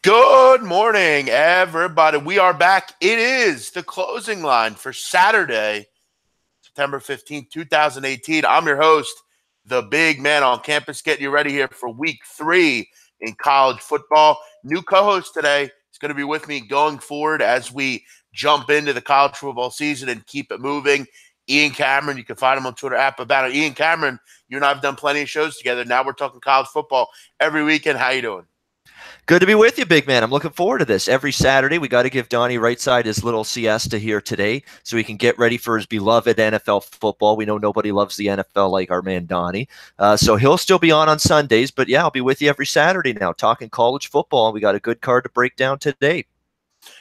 Good morning, everybody. We are back. It is the closing line for Saturday, September 15th, 2018. I'm your host, the big man on campus, getting you ready here for week 3 in college football. New co-host today is going to be with me going forward as we jump into the college football season and keep it moving. Ian Cameron, you can find him on Twitter @About It. Ian Cameron, you and I have done plenty of shows together. Now we're talking college football every weekend. How you doing? Good to be with you, big man. I'm looking forward to this. Every Saturday, we got to give Donnie Rightside his little siesta here today so he can get ready for his beloved NFL football. We know nobody loves the NFL like our man Donnie. So he'll still be on Sundays. But, yeah, I'll be with you every Saturday now talking college football. And we got a good card to break down today.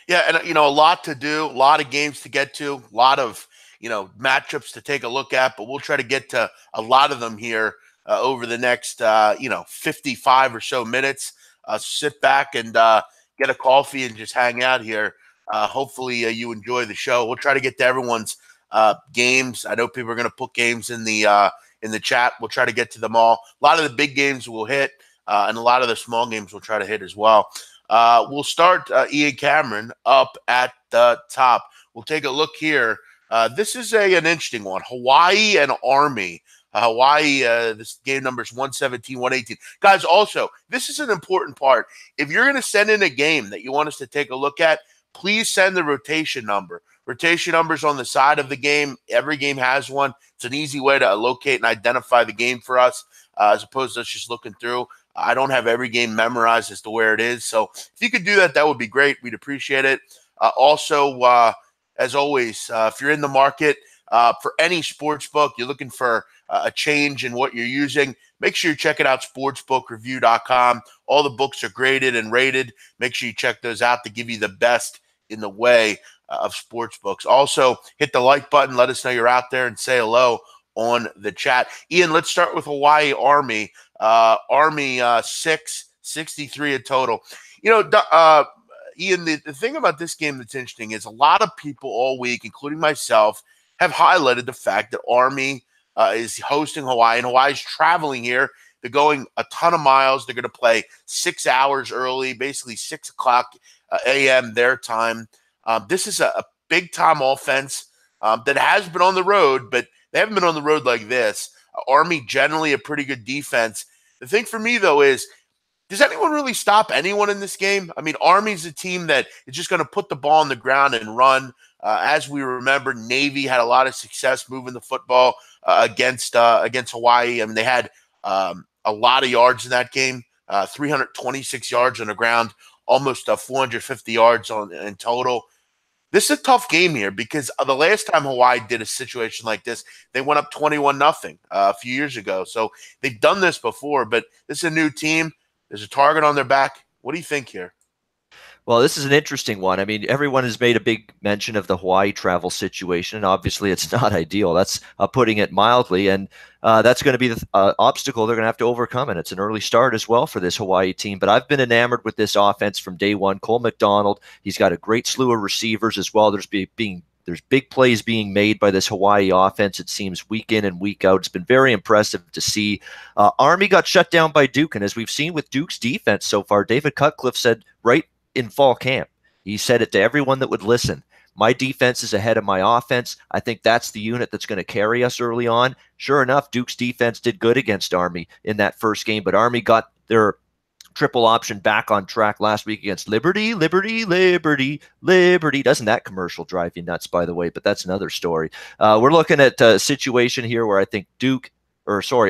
Yeah, and, a lot to do, a lot of games to get to, a lot of, matchups to take a look at. But we'll try to get to a lot of them here over the next, 55 or so minutes. Sit back and get a coffee and just hang out here. Hopefully you enjoy the show. We'll try to get to everyone's games. I know people are going to put games in the chat. We'll try to get to them all. A lot of the big games we'll hit, and a lot of the small games we'll try to hit as well. We'll start Ian Cameron up at the top. We'll take a look here. This is an interesting one. Hawaii and Army. Hawaii, this game number is 117, 118. Guys, also, this is an important part. If you're going to send in a game that you want us to take a look at, please send the rotation number. Rotation number's on the side of the game. Every game has one. It's an easy way to locate and identify the game for us, as opposed to us just looking through. I don't have every game memorized as to where it is. So if you could do that, that would be great. We'd appreciate it. Also, as always, if you're in the market for any sports book, you're looking for a change in what you're using, make sure you check it out, sportsbookreview.com. All the books are graded and rated. Make sure you check those out to give you the best in the way of sports books. Also, hit the like button. Let us know you're out there and say hello on the chat. Ian, let's start with Hawaii Army. Army 663 a total. Ian, the thing about this game that's interesting is a lot of people all week, including myself, have highlighted the fact that Army is hosting Hawaii, and Hawaii's traveling here. They're going a ton of miles. They're going to play 6 hours early, basically 6 o'clock a.m. their time. This is a big-time offense that has been on the road, but they haven't been on the road like this. Army generally a pretty good defense. The thing for me, though, is does anyone really stop anyone in this game? I mean, Army's a team that is just going to put the ball on the ground and run. As we remember, Navy had a lot of success moving the football against Hawaii. I mean, they had a lot of yards in that game, 326 yards on the ground, almost 450 yards in total. This is a tough game here because the last time Hawaii did a situation like this, they went up 21-0 a few years ago. So they've done this before, but this is a new team. There's a target on their back. What do you think here? Well, this is an interesting one. I mean, everyone has made a big mention of the Hawaii travel situation, and obviously it's not ideal. That's putting it mildly, and that's going to be the obstacle they're going to have to overcome, and it's an early start as well for this Hawaii team. But I've been enamored with this offense from day one. Cole McDonald, he's got a great slew of receivers as well. There's big plays being made by this Hawaii offense, it seems, week in and week out. It's been very impressive to see. Army got shut down by Duke, and as we've seen with Duke's defense so far, David Cutcliffe said right in fall camp, he said it to everyone that would listen. My defense is ahead of my offense. I think that's the unit that's going to carry us early on. Sure enough, Duke's defense did good against Army in that first game, but Army got their triple option back on track last week against Liberty. Doesn't that commercial drive you nuts, by the way? But that's another story. We're looking at a situation here where I think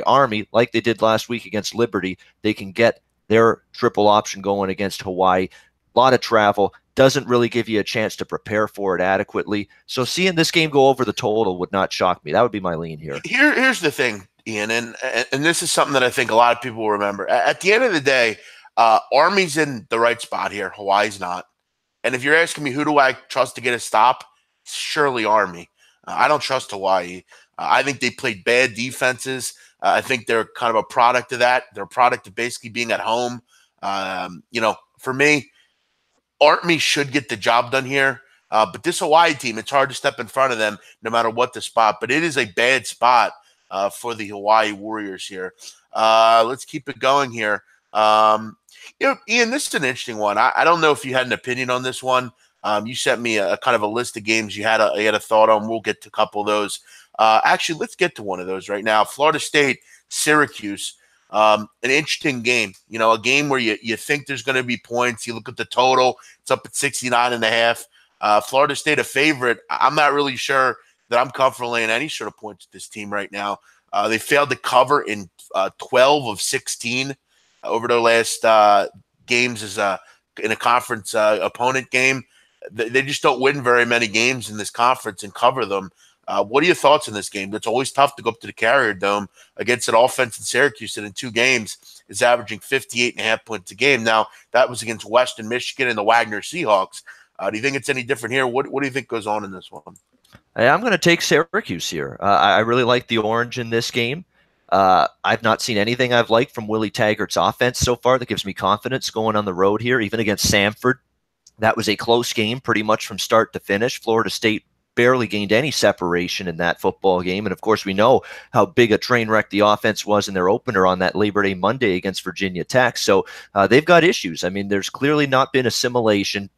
Army, like they did last week against Liberty, they can get their triple option going against Hawaii. A lot of travel, doesn't really give you a chance to prepare for it adequately. So seeing this game go over the total would not shock me. That would be my lean here. Here's the thing, Ian, and this is something that I think a lot of people will remember. At the end of the day, Army's in the right spot here. Hawaii's not. And if you're asking me who do I trust to get a stop, it's surely Army. I don't trust Hawaii. I think they played bad defenses. I think they're kind of a product of that. They're a product of basically being at home. For me, Army should get the job done here. But this Hawaii team, it's hard to step in front of them no matter what the spot. But it is a bad spot for the Hawaii Warriors here. Let's keep it going here. Ian, this is an interesting one. I don't know if you had an opinion on this one. You sent me a kind of a list of games you had a thought on. We'll get to a couple of those. Actually, let's get to one of those right now. Florida State, Syracuse. An interesting game. A game where you think there's going to be points. You look at the total; it's up at 69.5. Florida State a favorite. I'm not really sure that I'm comfortable laying any sort of points with this team right now. They failed to cover in 12 of 16 over their last games in a conference opponent game. They just don't win very many games in this conference and cover them. What are your thoughts on this game? It's always tough to go up to the Carrier Dome against an offense in Syracuse that in 2 games is averaging 58.5 points a game. Now, that was against Western Michigan and the Wagner Seahawks. Do you think it's any different here? What do you think goes on in this one? I'm going to take Syracuse here. I really like the orange in this game. I've not seen anything I've liked from Willie Taggart's offense so far that gives me confidence going on the road here, even against Samford. That was a close game pretty much from start to finish. Florida State barely gained any separation in that football game. And, of course, we know how big a train wreck the offense was in their opener on that Labor Day Monday against Virginia Tech. So they've got issues. I mean, there's clearly not been assimilation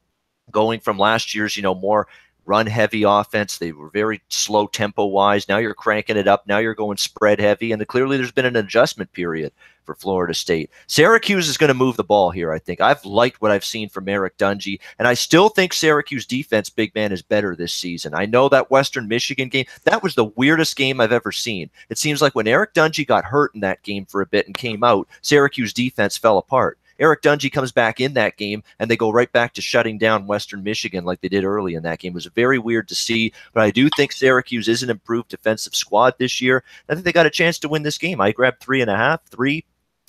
going from last year's, more run-heavy offense. They were very slow tempo-wise. Now you're cranking it up. Now you're going spread-heavy. And clearly there's been an adjustment period for Florida State. Syracuse is going to move the ball here, I think. I've liked what I've seen from Eric Dungey, and I still think Syracuse defense, big man, is better this season. I know that Western Michigan game, that was the weirdest game I've ever seen. It seems like when Eric Dungey got hurt in that game for a bit and came out, Syracuse defense fell apart. Eric Dungey comes back in that game, and they go right back to shutting down Western Michigan like they did early in that game. It was very weird to see, but I do think Syracuse is an improved defensive squad this year. I think they got a chance to win this game. I grabbed 3.5, 3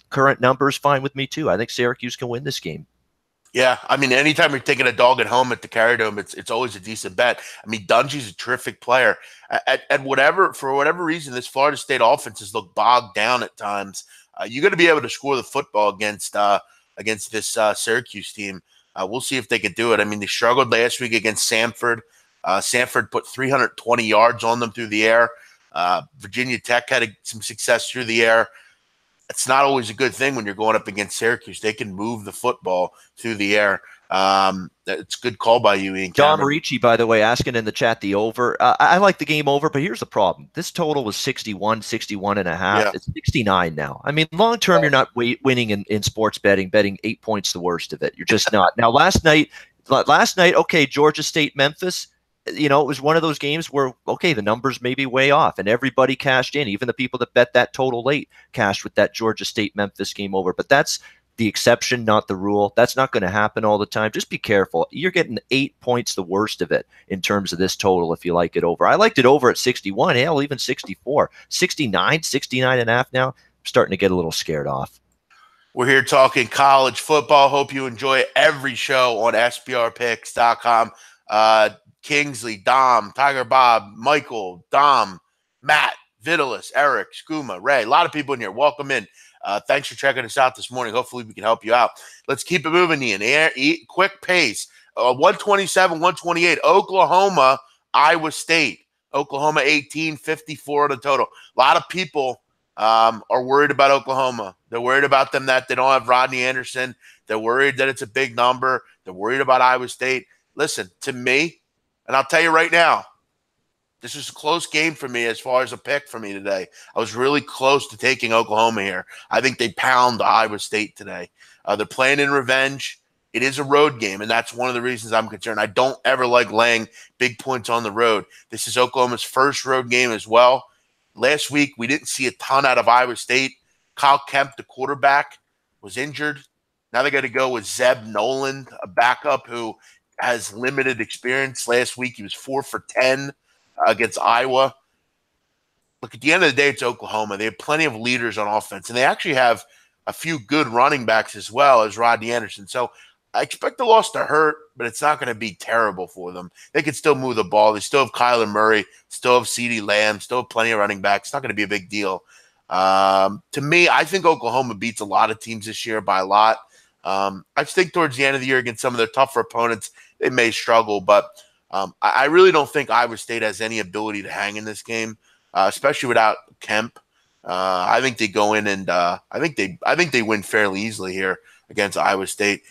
current numbers, fine with me too. I think Syracuse can win this game. Yeah, I mean, anytime you're taking a dog at home at the Carrier Dome, it's always a decent bet. I mean, Dungey's a terrific player. For whatever reason, this Florida State offense has looked bogged down at times. You got to be able to score the football against this Syracuse team. We'll see if they can do it. I mean, they struggled last week against Samford. Samford put 320 yards on them through the air. Virginia Tech had some success through the air. It's not always a good thing when you're going up against Syracuse. They can move the football through the air. It's a good call by you, Ian. Dom Ricci, by the way, asking in the chat the over. I like the game over, but here's the problem. This total was 61 and a half. Yeah. It's 69 now. I mean, long term, you're not winning in sports betting 8 points the worst of it. You're just not. Now, last night, okay, Georgia State, Memphis, it was one of those games where, okay, the numbers may be way off, and everybody cashed in. Even the people that bet that total late cashed with that Georgia State-Memphis game over. But that's the exception, not the rule. That's not going to happen all the time. Just be careful. You're getting 8 points the worst of it in terms of this total if you like it over. I liked it over at 61, hell, even 64. 69 and a half now. I'm starting to get a little scared off. We're here talking college football. Hope you enjoy every show on SBRpicks.com. Kingsley, Dom, Tiger Bob, Michael, Dom, Matt, Vitalis, Eric, Skooma, Ray. A lot of people in here. Welcome in. Thanks for checking us out this morning. Hopefully we can help you out. Let's keep it moving, Ian. Quick pace. 127, 128. Oklahoma, Iowa State. Oklahoma 18, 54 on the total. A lot of people are worried about Oklahoma. They're worried about them that they don't have Rodney Anderson. They're worried that it's a big number. They're worried about Iowa State. Listen, to me, and I'll tell you right now, this was a close game for me as far as a pick for me today. I was really close to taking Oklahoma here. I think they pound Iowa State today. They're playing in revenge. It is a road game, and that's one of the reasons I'm concerned. I don't ever like laying big points on the road. This is Oklahoma's first road game as well. Last week, we didn't see a ton out of Iowa State. Kyle Kemp, the quarterback, was injured. Now they got to go with Zeb Nolan, a backup who has limited experience. Last week, he was 4 for 10 against Iowa. Look, at the end of the day, it's Oklahoma. They have plenty of leaders on offense, and they actually have a few good running backs as well as Rodney Anderson. So I expect the loss to hurt, but it's not going to be terrible for them. They can still move the ball. They still have Kyler Murray, still have CeeDee Lamb, still have plenty of running backs. It's not going to be a big deal. To me, I think Oklahoma beats a lot of teams this year by a lot. I think towards the end of the year against some of their tougher opponents, they may struggle, but I really don't think Iowa State has any ability to hang in this game, especially without Kemp. I think they go in and I think they win fairly easily here. against Iowa State.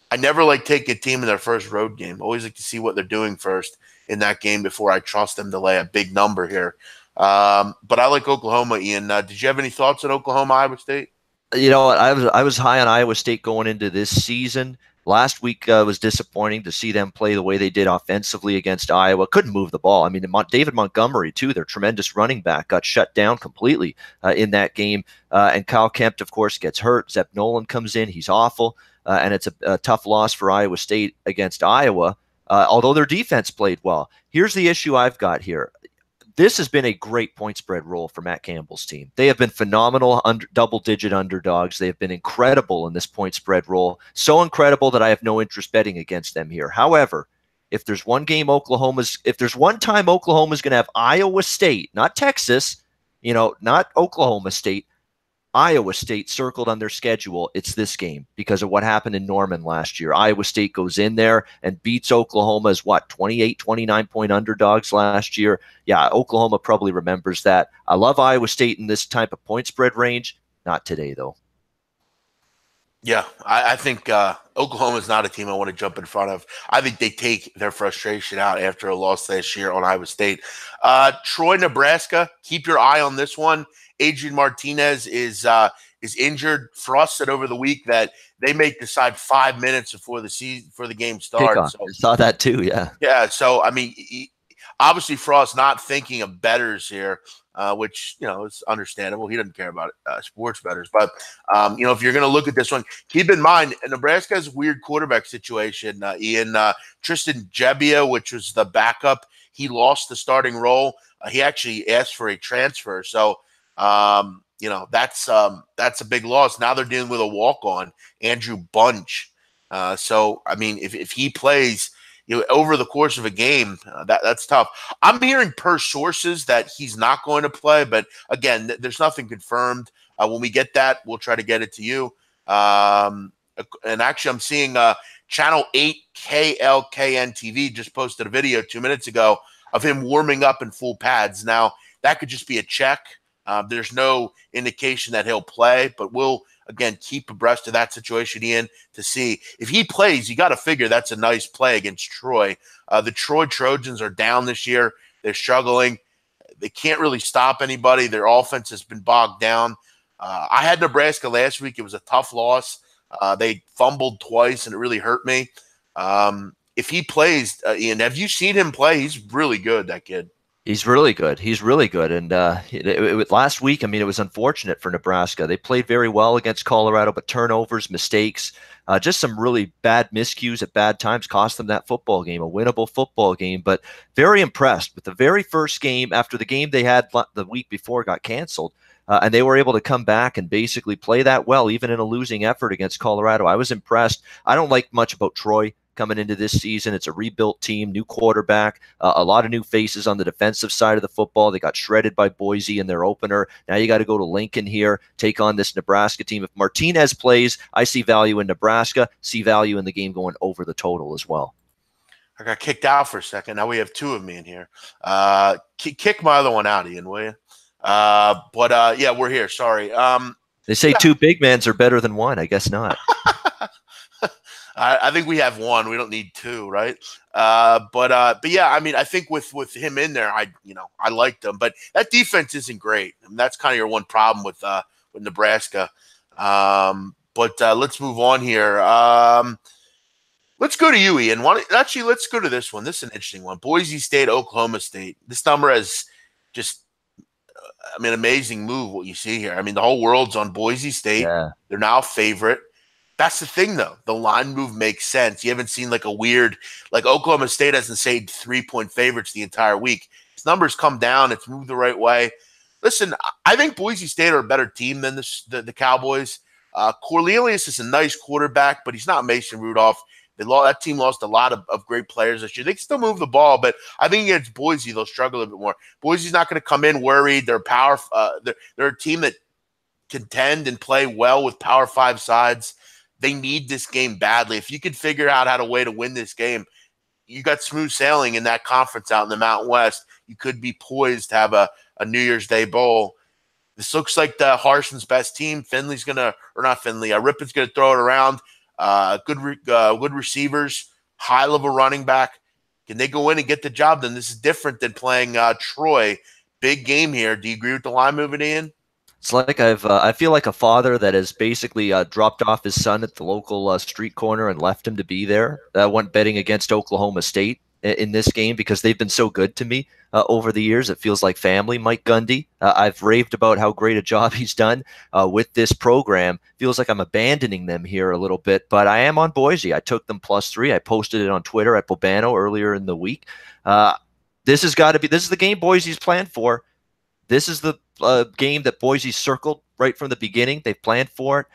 I never like taking a team in their first road game. Always like to see what they're doing first in that game before I trust them to lay a big number here. But I like Oklahoma, Ian. Did you have any thoughts on Oklahoma, Iowa State? You know, I was high on Iowa State going into this season. Last week was disappointing to see them play the way they did offensively against Iowa. Couldn't move the ball. I mean, David Montgomery, too, their tremendous running back, got shut down completely in that game. And Kyle Kempt, of course, gets hurt. Zep Nolan comes in. He's awful. And it's a tough loss for Iowa State against Iowa, although their defense played well. Here's the issue I've got here. This has been a great point spread role for Matt Campbell's team. They have been phenomenal double-digit underdogs. They have been incredible in this point spread role. So incredible that I have no interest betting against them here. However, if there's one time Oklahoma's going to have Iowa State, not Texas, not Oklahoma State, Iowa State circled on their schedule, it's this game because of what happened in Norman last year. Iowa State goes in there and beats Oklahoma as 28, 29-point underdogs last year. Yeah, Oklahoma probably remembers that. I love Iowa State in this type of point spread range. Not today, though. Yeah, I think Oklahoma is not a team I want to jump in front of. I think they take their frustration out after a loss last year on Iowa State. Troy, Nebraska, keep your eye on this one. Adrian Martinez is injured. Frost said over the week that they may decide 5 minutes before the game starts. So, I saw that too. Yeah. Yeah. So I mean, obviously Frost not thinking of bettors here, which is understandable. He doesn't care about sports bettors, but if you're going to look at this one, keep in mind Nebraska has a weird quarterback situation. Ian Tristan Gebbia, which was the backup, he lost the starting role. He actually asked for a transfer, so. That's a big loss. Now they're dealing with a walk-on, Andrew Bunch. So I mean, if he plays, over the course of a game, that's tough. I'm hearing per sources that he's not going to play, but again, there's nothing confirmed. When we get that, we'll try to get it to you. And actually, I'm seeing Channel 8 KLKN TV just posted a video 2 minutes ago of him warming up in full pads. Now that could just be a check. There's no indication that he'll play, but we'll, again, keep abreast of that situation, Ian, to see. If he plays, you got to figure that's a nice play against Troy. The Troy Trojans are down this year. They're struggling. They can't really stop anybody. Their offense has been bogged down. I had Nebraska last week. It was a tough loss. They fumbled twice, and it really hurt me. If he plays, Ian, have you seen him play? He's really good, that kid. He's really good. He's really good. And last week, I mean, it was unfortunate for Nebraska. They played very well against Colorado, but turnovers, mistakes, just some really bad miscues at bad times cost them that football game, a winnable football game. But very impressed with the very first game after the game they had the week before got canceled. And they were able to come back and basically play that well, even in a losing effort against Colorado. I was impressed. I don't like much about Troy coming into this season. It's a rebuilt team, new quarterback, a lot of new faces on the defensive side of the football. They got shredded by Boise in their opener. Now you got to go to Lincoln here, take on this Nebraska team. If Martinez plays, I see value in Nebraska, see value in the game going over the total as well. I got kicked out for a second. Now we have two of me in here. Kick my other one out, Ian, will you? Yeah, we're here. Sorry. They say two big men are better than one. I guess not. I think we have one. We don't need two, right? But yeah, I mean, I think with him in there, I liked him, but that defense isn't great. I mean, that's kind of your one problem with Nebraska. But let's move on here. Let's go to you, Ian. Let's go to this one. This is an interesting one. Boise State, Oklahoma State. This number has just, amazing move. What you see here. I mean, the whole world's on Boise State. Yeah. They're now a favorite. That's the thing, though. The line move makes sense. You haven't seen like Oklahoma State hasn't stayed 3-point favorites the entire week. Its numbers come down. It's moved the right way. Listen, I think Boise State are a better team than the Cowboys. Cornelius is a nice quarterback, but he's not Mason Rudolph. That team lost a lot of great players this year. They can still move the ball, but I think against Boise, they'll struggle a little bit more. Boise's not going to come in worried. They're they're a team that contend and play well with Power 5 sides. They need this game badly. If you could figure out how to win this game, you got smooth sailing in that conference out in the Mountain West. You could be poised to have a New Year's Day bowl. This looks like the Harson's best team. Finley's gonna, or not Finley, Rippon's gonna throw it around. Good receivers, high level running back. Can they go in and get the job done? This is different than playing Troy. Big game here. Do you agree with the line movement, Ian? It's like I feel like a father that has basically dropped off his son at the local street corner and left him to be there. Went betting against Oklahoma State in this game because they've been so good to me over the years. It feels like family. Mike Gundy. I've raved about how great a job he's done with this program. Feels like I'm abandoning them here a little bit, but I am on Boise. I took them +3. I posted it on Twitter at Bobano earlier in the week. This has got to be. This is the game Boise's planned for. This is the game that Boise circled right from the beginning. They've planned for it.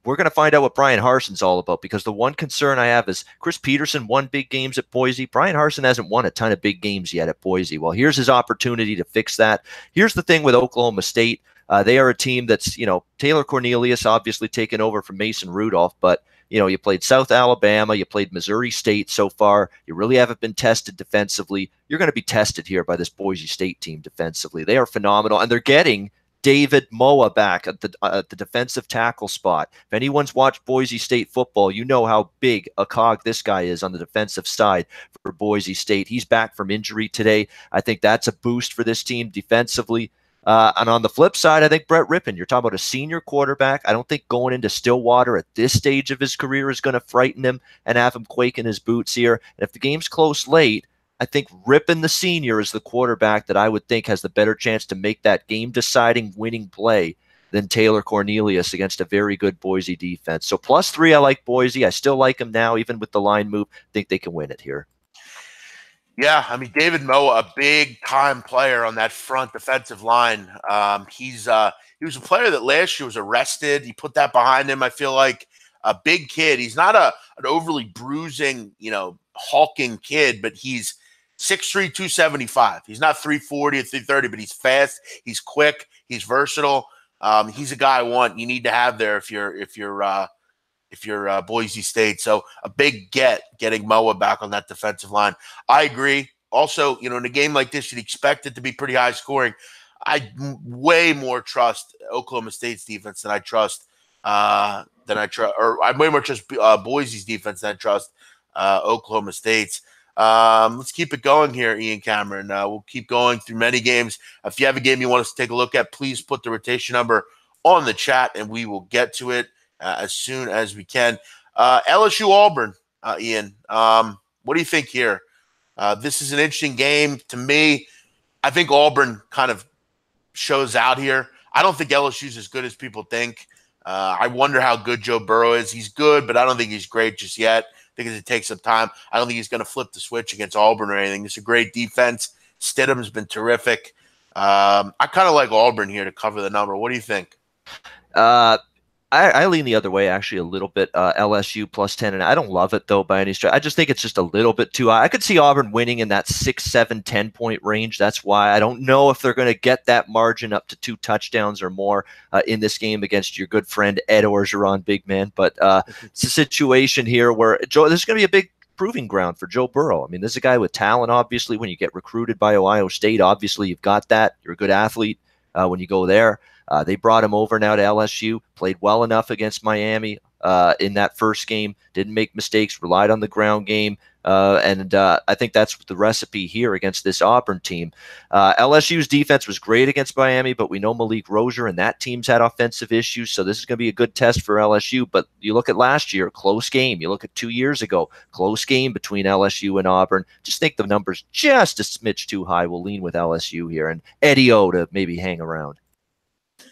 We're going to find out what Brian Harson's all about, because the one concern I have is Chris Peterson won big games at Boise. Brian Harson hasn't won a ton of big games yet at Boise. Well, here's his opportunity to fix that. Here's the thing with Oklahoma State. They are a team that's, Taylor Cornelius obviously taken over from Mason Rudolph, but you played South Alabama, you played Missouri State so far. You really haven't been tested defensively. You're going to be tested here by this Boise State team defensively. They are phenomenal, and they're getting David Moa back at the defensive tackle spot. If anyone's watched Boise State football, you know how big a cog this guy is on the defensive side for Boise State. He's back from injury today. I think that's a boost for this team defensively. And on the flip side, I think Brett Rippon, you're talking about a senior quarterback. I don't think going into Stillwater at this stage of his career is going to frighten him and have him quake in his boots here. And if the game's close late, I think Rippon the senior is the quarterback that I would think has the better chance to make that game-deciding winning play than Taylor Cornelius against a very good Boise defense. So +3, I like Boise. I still like him now, even with the line move. I think they can win it here. Yeah, I mean, David Moa, a big-time player on that front defensive line. He was a player that last year was arrested. He put that behind him. I feel like a big kid. He's not an overly bruising, hulking kid, but he's 6'3", 275. He's not 340 or 330, but he's fast. He's quick. He's versatile. He's a guy you need to have there if you're Boise State. So a big getting Moa back on that defensive line. I agree. Also, in a game like this, you'd expect it to be pretty high scoring. I way more trust Oklahoma State's defense than I trust or I way more trust Boise's defense than I trust Oklahoma State's. Let's keep it going here, Ian Cameron. We'll keep going through many games. If you have a game you want us to take a look at, please put the rotation number on the chat, and we will get to it as soon as we can. LSU Auburn, Ian. What do you think here? This is an interesting game to me. I think Auburn kind of shows out here. I don't think LSU's as good as people think. I wonder how good Joe Burrow is. He's good, but I don't think he's great just yet. I think it takes some time. I don't think he's going to flip the switch against Auburn or anything. It's a great defense. Stidham's been terrific. I kind of like Auburn here to cover the number. What do you think? I lean the other way, actually, a little bit. LSU +10, and I don't love it, though, by any stretch. I just think it's just a little bit too high. I could see Auburn winning in that 6, 7, 10-point range. That's why I don't know if they're going to get that margin up to 2 touchdowns or more in this game against your good friend Ed Orgeron, big man. But it's a situation here where this is going to be a big proving ground for Joe Burrow. I mean, this is a guy with talent, obviously. When you get recruited by Ohio State, obviously you've got that. You're a good athlete when you go there. They brought him over now to LSU, played well enough against Miami in that first game, didn't make mistakes, relied on the ground game, and I think that's the recipe here against this Auburn team. LSU's defense was great against Miami, but we know Malik Rozier and that team's had offensive issues, so this is going to be a good test for LSU. But you look at last year, close game. You look at 2 years ago, close game between LSU and Auburn. Just think the number's just a smidge too high. We'll lean with LSU here, and Eddie O to maybe hang around.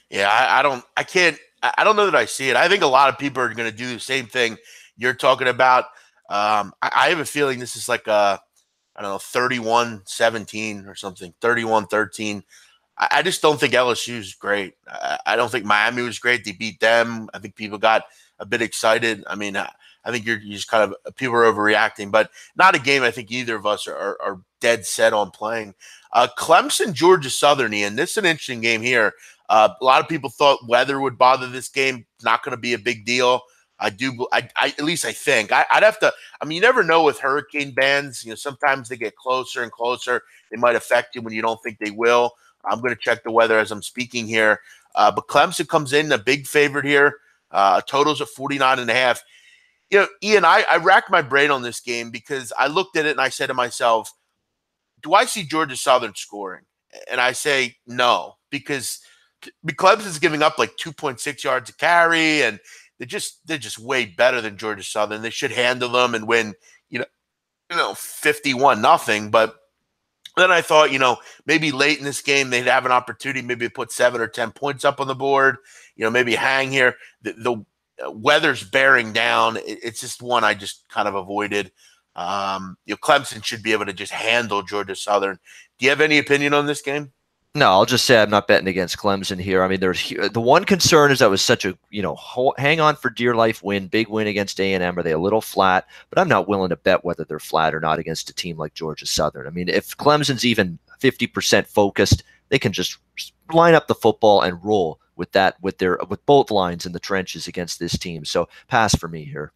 Yeah, I don't know that I see it. I think a lot of people are going to do the same thing you're talking about. I have a feeling this is like a, 31-17 or something, 31-13. I just don't think LSU is great. I don't think Miami was great. They beat them. I think people got a bit excited. I mean, I think you're just kind of, people are overreacting, but not a game I think either of us are dead set on playing. Clemson, Georgia Southern, Ian. This is an interesting game here. A lot of people thought weather would bother this game. Not going to be a big deal. I at least I think. I'd have to. I mean, you never know with hurricane bands. Sometimes they get closer and closer. They might affect you when you don't think they will. I'm going to check the weather as I'm speaking here. But Clemson comes in a big favorite here. Totals at 49.5. Ian, I racked my brain on this game because I looked at it and I said to myself, do I see Georgia Southern scoring? And I say no, because Clemson's giving up like 2.6 yards a carry, and they're just way better than Georgia Southern. They should handle them and win, 51-0. But then I thought, maybe late in this game they'd have an opportunity, maybe put 7 or 10 points up on the board, maybe hang here. The weather's bearing down. It's just one I just kind of avoided. Clemson should be able to just handle Georgia Southern. Do you have any opinion on this game? No, I'll just say I'm not betting against Clemson here. I mean, the one concern is that was such a hang on for dear life win, big win against A&M. Are they a little flat? But I'm not willing to bet whether they're flat or not against a team like Georgia Southern. I mean, if Clemson's even 50% focused, they can just line up the football and roll with that with both lines in the trenches against this team. So pass for me here.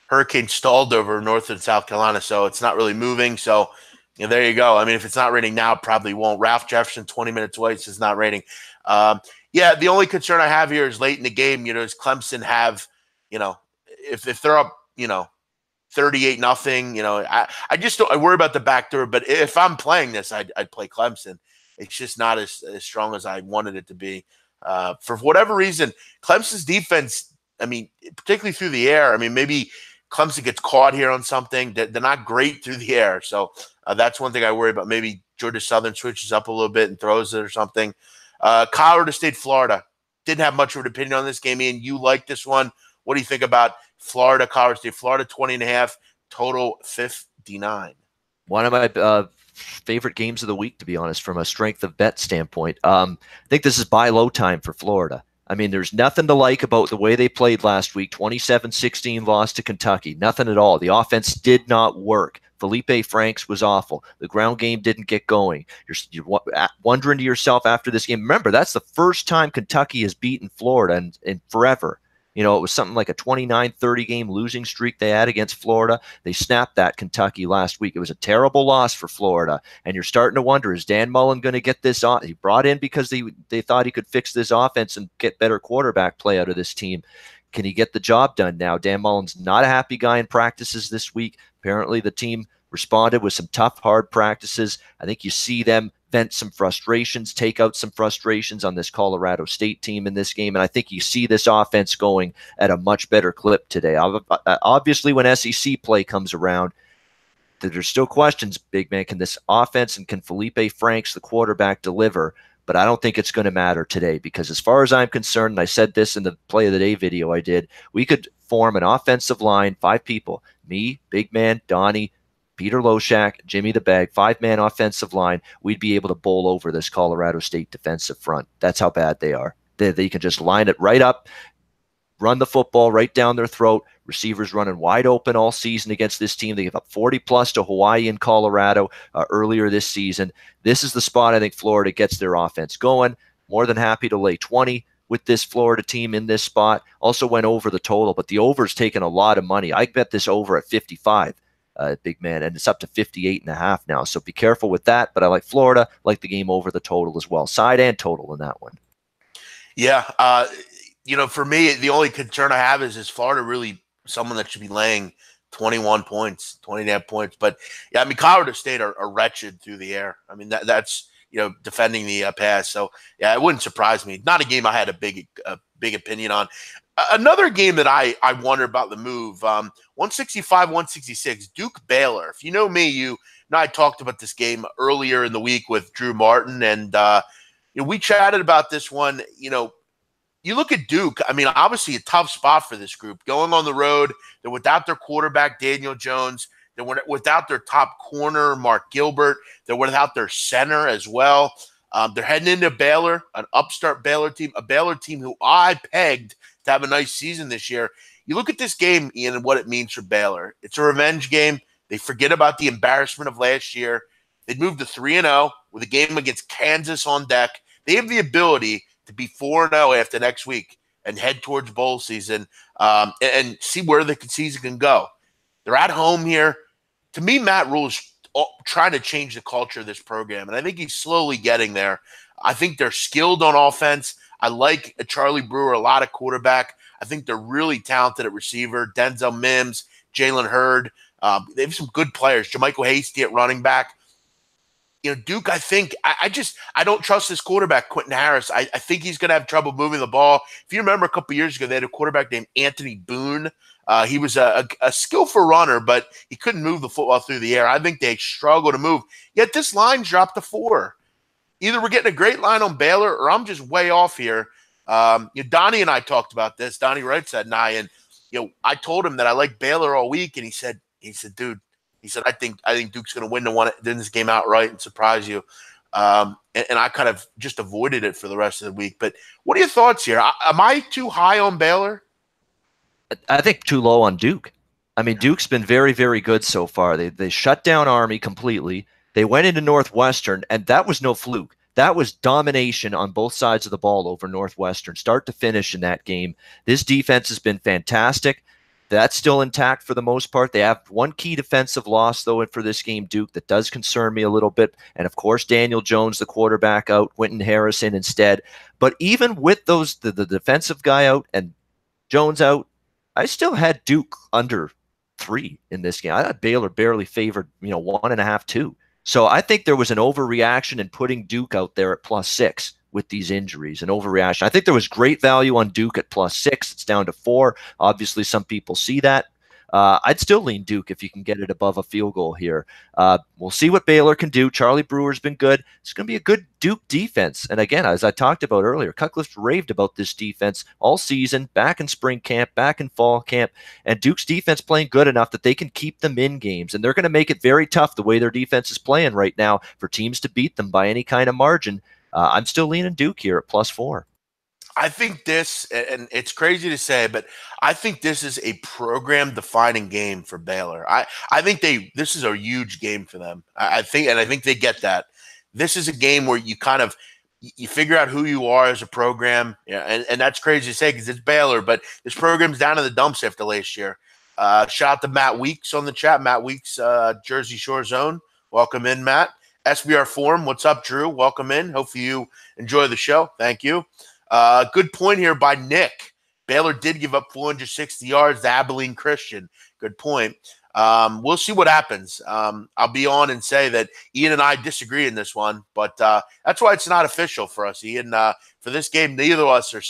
Hurricane stalled over North and South Carolina, so it's not really moving. So there you go. I mean, if it's not raining now, it probably won't. Ralph Jefferson, 20 minutes away, it's not raining. The only concern I have here is late in the game, does Clemson have, if they're up, 38-0, I just don't, I worry about the back door. But if I'm playing this, I'd play Clemson. It's just not as strong as I wanted it to be. For whatever reason, Clemson's defense, I mean, particularly through the air, I mean, maybe Clemson gets caught here on something. They're not great through the air. So that's one thing I worry about. Maybe Georgia Southern switches up a little bit and throws it or something. Colorado State, Florida. Didn't have much of an opinion on this game. Ian, you like this one. What do you think about Florida, Colorado State? Florida, 20.5, total 59. One of my favorite games of the week, to be honest, from a strength of bet standpoint. I think this is buy low time for Florida. I mean, there's nothing to like about the way they played last week. 27-16 loss to Kentucky. Nothing at all. The offense did not work. Felipe Franks was awful. The ground game didn't get going. You're wondering to yourself after this game. Remember, that's the first time Kentucky has beaten Florida in forever. It was something like a 29-30 game losing streak they had against Florida. They snapped that Kentucky last week. It was a terrible loss for Florida. And you're starting to wonder, is Dan Mullen going to get this on? He brought in because they thought he could fix this offense and get better quarterback play out of this team. Can he get the job done now? Dan Mullen's not a happy guy in practices this week. Apparently the team responded with some tough, hard practices. I think you see them vent some frustrations, take out some frustrations on this Colorado State team in this game. And I think you see this offense going at a much better clip today. Obviously, when SEC play comes around, there's still questions, big man. Can this offense and can Felipe Franks, the quarterback, deliver? But I don't think it's going to matter today because as far as I'm concerned, and I said this in the Play of the Day video I did, we could form an offensive line, 5 people, me, big man, Donnie, Peter Loshak, Jimmy the Bag, 5-man offensive line, we'd be able to bowl over this Colorado State defensive front. That's how bad they are. They can just line it right up, run the football right down their throat. Receivers running wide open all season against this team. They give up 40-plus to Hawaii and Colorado earlier this season. This is the spot I think Florida gets their offense going. More than happy to lay 20 with this Florida team in this spot. Also went over the total, but the over's taken a lot of money. I bet this over at 55. Big man, and it's up to 58.5 now. So be careful with that. But I like Florida, like the game over the total as well, side and total in that one. Yeah, for me, the only concern I have is Florida really someone that should be laying 21 points, 20.5 points. But yeah, I mean, Colorado State are wretched through the air. I mean, that's defending the pass. So yeah, it wouldn't surprise me. Not a game I had a big opinion on. Another game that I wonder about the move, 165-166, Duke Baylor. If you know me, I talked about this game earlier in the week with Drew Martin, and we chatted about this one. You look at Duke. I mean, obviously a tough spot for this group. Going on the road, they're without their quarterback, Daniel Jones. They're without their top corner, Mark Gilbert. They're without their center as well. They're heading into Baylor, an upstart Baylor team, a Baylor team who I pegged to have a nice season this year. You look at this game, Ian, and what it means for Baylor. It's a revenge game. They forget about the embarrassment of last year. They moved to 3-0 with a game against Kansas on deck. They have the ability to be 4-0 after next week and head towards bowl season and see where the season can go. They're at home here. To me, Matt Rule is trying to change the culture of this program, and I think he's slowly getting there. I think they're skilled on offense. I like Charlie Brewer a lot at quarterback. I think they're really talented at receiver. Denzel Mims, Jalen Hurd. They have some good players. JaMychal Hasty at running back. Duke, I don't trust this quarterback, Quentin Harris. I think he's going to have trouble moving the ball. If you remember a couple years ago, they had a quarterback named Anthony Boone. He was a skillful runner, but he couldn't move the football through the air. I think they struggle to move. Yet this line dropped to 4. Either we're getting a great line on Baylor or I'm just way off here. Donnie and I talked about this. Donnie Wright said, and I told him that I like Baylor all week, and he said, dude, I think Duke's going to win this game outright and surprise you. And I kind of just avoided it for the rest of the week. But what are your thoughts here? Am I too high on Baylor? I think too low on Duke. I mean, Duke's been very, very good so far. They shut down Army completely. They went into Northwestern, and that was no fluke. That was domination on both sides of the ball over Northwestern, start to finish in that game. This defense has been fantastic. That's still intact for the most part. They have one key defensive loss, though, for this game, Duke, that does concern me a little bit. And, of course, Daniel Jones, the quarterback, out, Quentin Harrison instead. But even with those, the defensive guy out and Jones out, I still had Duke under 3 in this game. I thought Baylor barely favored, 1.5, 2. So I think there was an overreaction in putting Duke out there at +6 with these injuries, an overreaction. I think there was great value on Duke at +6. It's down to 4. Obviously, some people see that. I'd still lean Duke if you can get it above a field goal here. We'll see what Baylor can do. Charlie Brewer's been good. It's going to be a good Duke defense. And again, as I talked about earlier, Cutcliffe raved about this defense all season, back in spring camp, back in fall camp, and Duke's defense playing good enough that they can keep them in games. And they're going to make it very tough the way their defense is playing right now for teams to beat them by any kind of margin. I'm still leaning Duke here at +4. I think this, and it's crazy to say, but I think this is a program-defining game for Baylor. I think this is a huge game for them. I think they get that. This is a game where you kind of you figure out who you are as a program, and that's crazy to say because it's Baylor, but this program's down in the dumps after last year. Shout out to Matt Weeks on the chat. Matt Weeks, Jersey Shore Zone. Welcome in, Matt. SBR Forum, what's up, Drew? Welcome in. Hopefully you enjoy the show. Thank you. Good point here by Nick. Baylor did give up 460 yards to Abilene Christian. Good point. We'll see what happens. I'll be on and say that Ian and I disagree in this one, but that's why it's not official for us, Ian. For this game, neither of us are,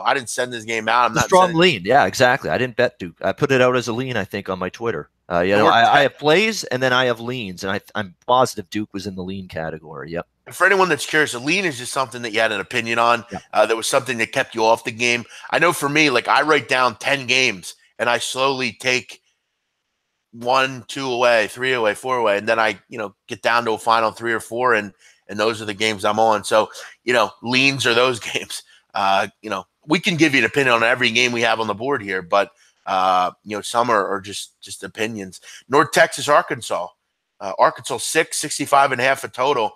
I didn't send this game out. I'm not strong lean. Yeah, exactly. I didn't bet Duke. I put it out as a lean, I think, on my Twitter. I have plays and then I have leans, and I'm positive Duke was in the lean category. Yep. And for anyone that's curious, a lean is just something that you had an opinion on. Yeah. That was something that kept you off the game. I know for me, like I write down 10 games and I slowly take 1, 2 away, 3 away, 4 away, and then I, get down to a final 3 or 4, and those are the games I'm on. So, leans are those games. We can give you an opinion on every game we have on the board here, but some are just opinions. North Texas, Arkansas. Arkansas 65.5 a total.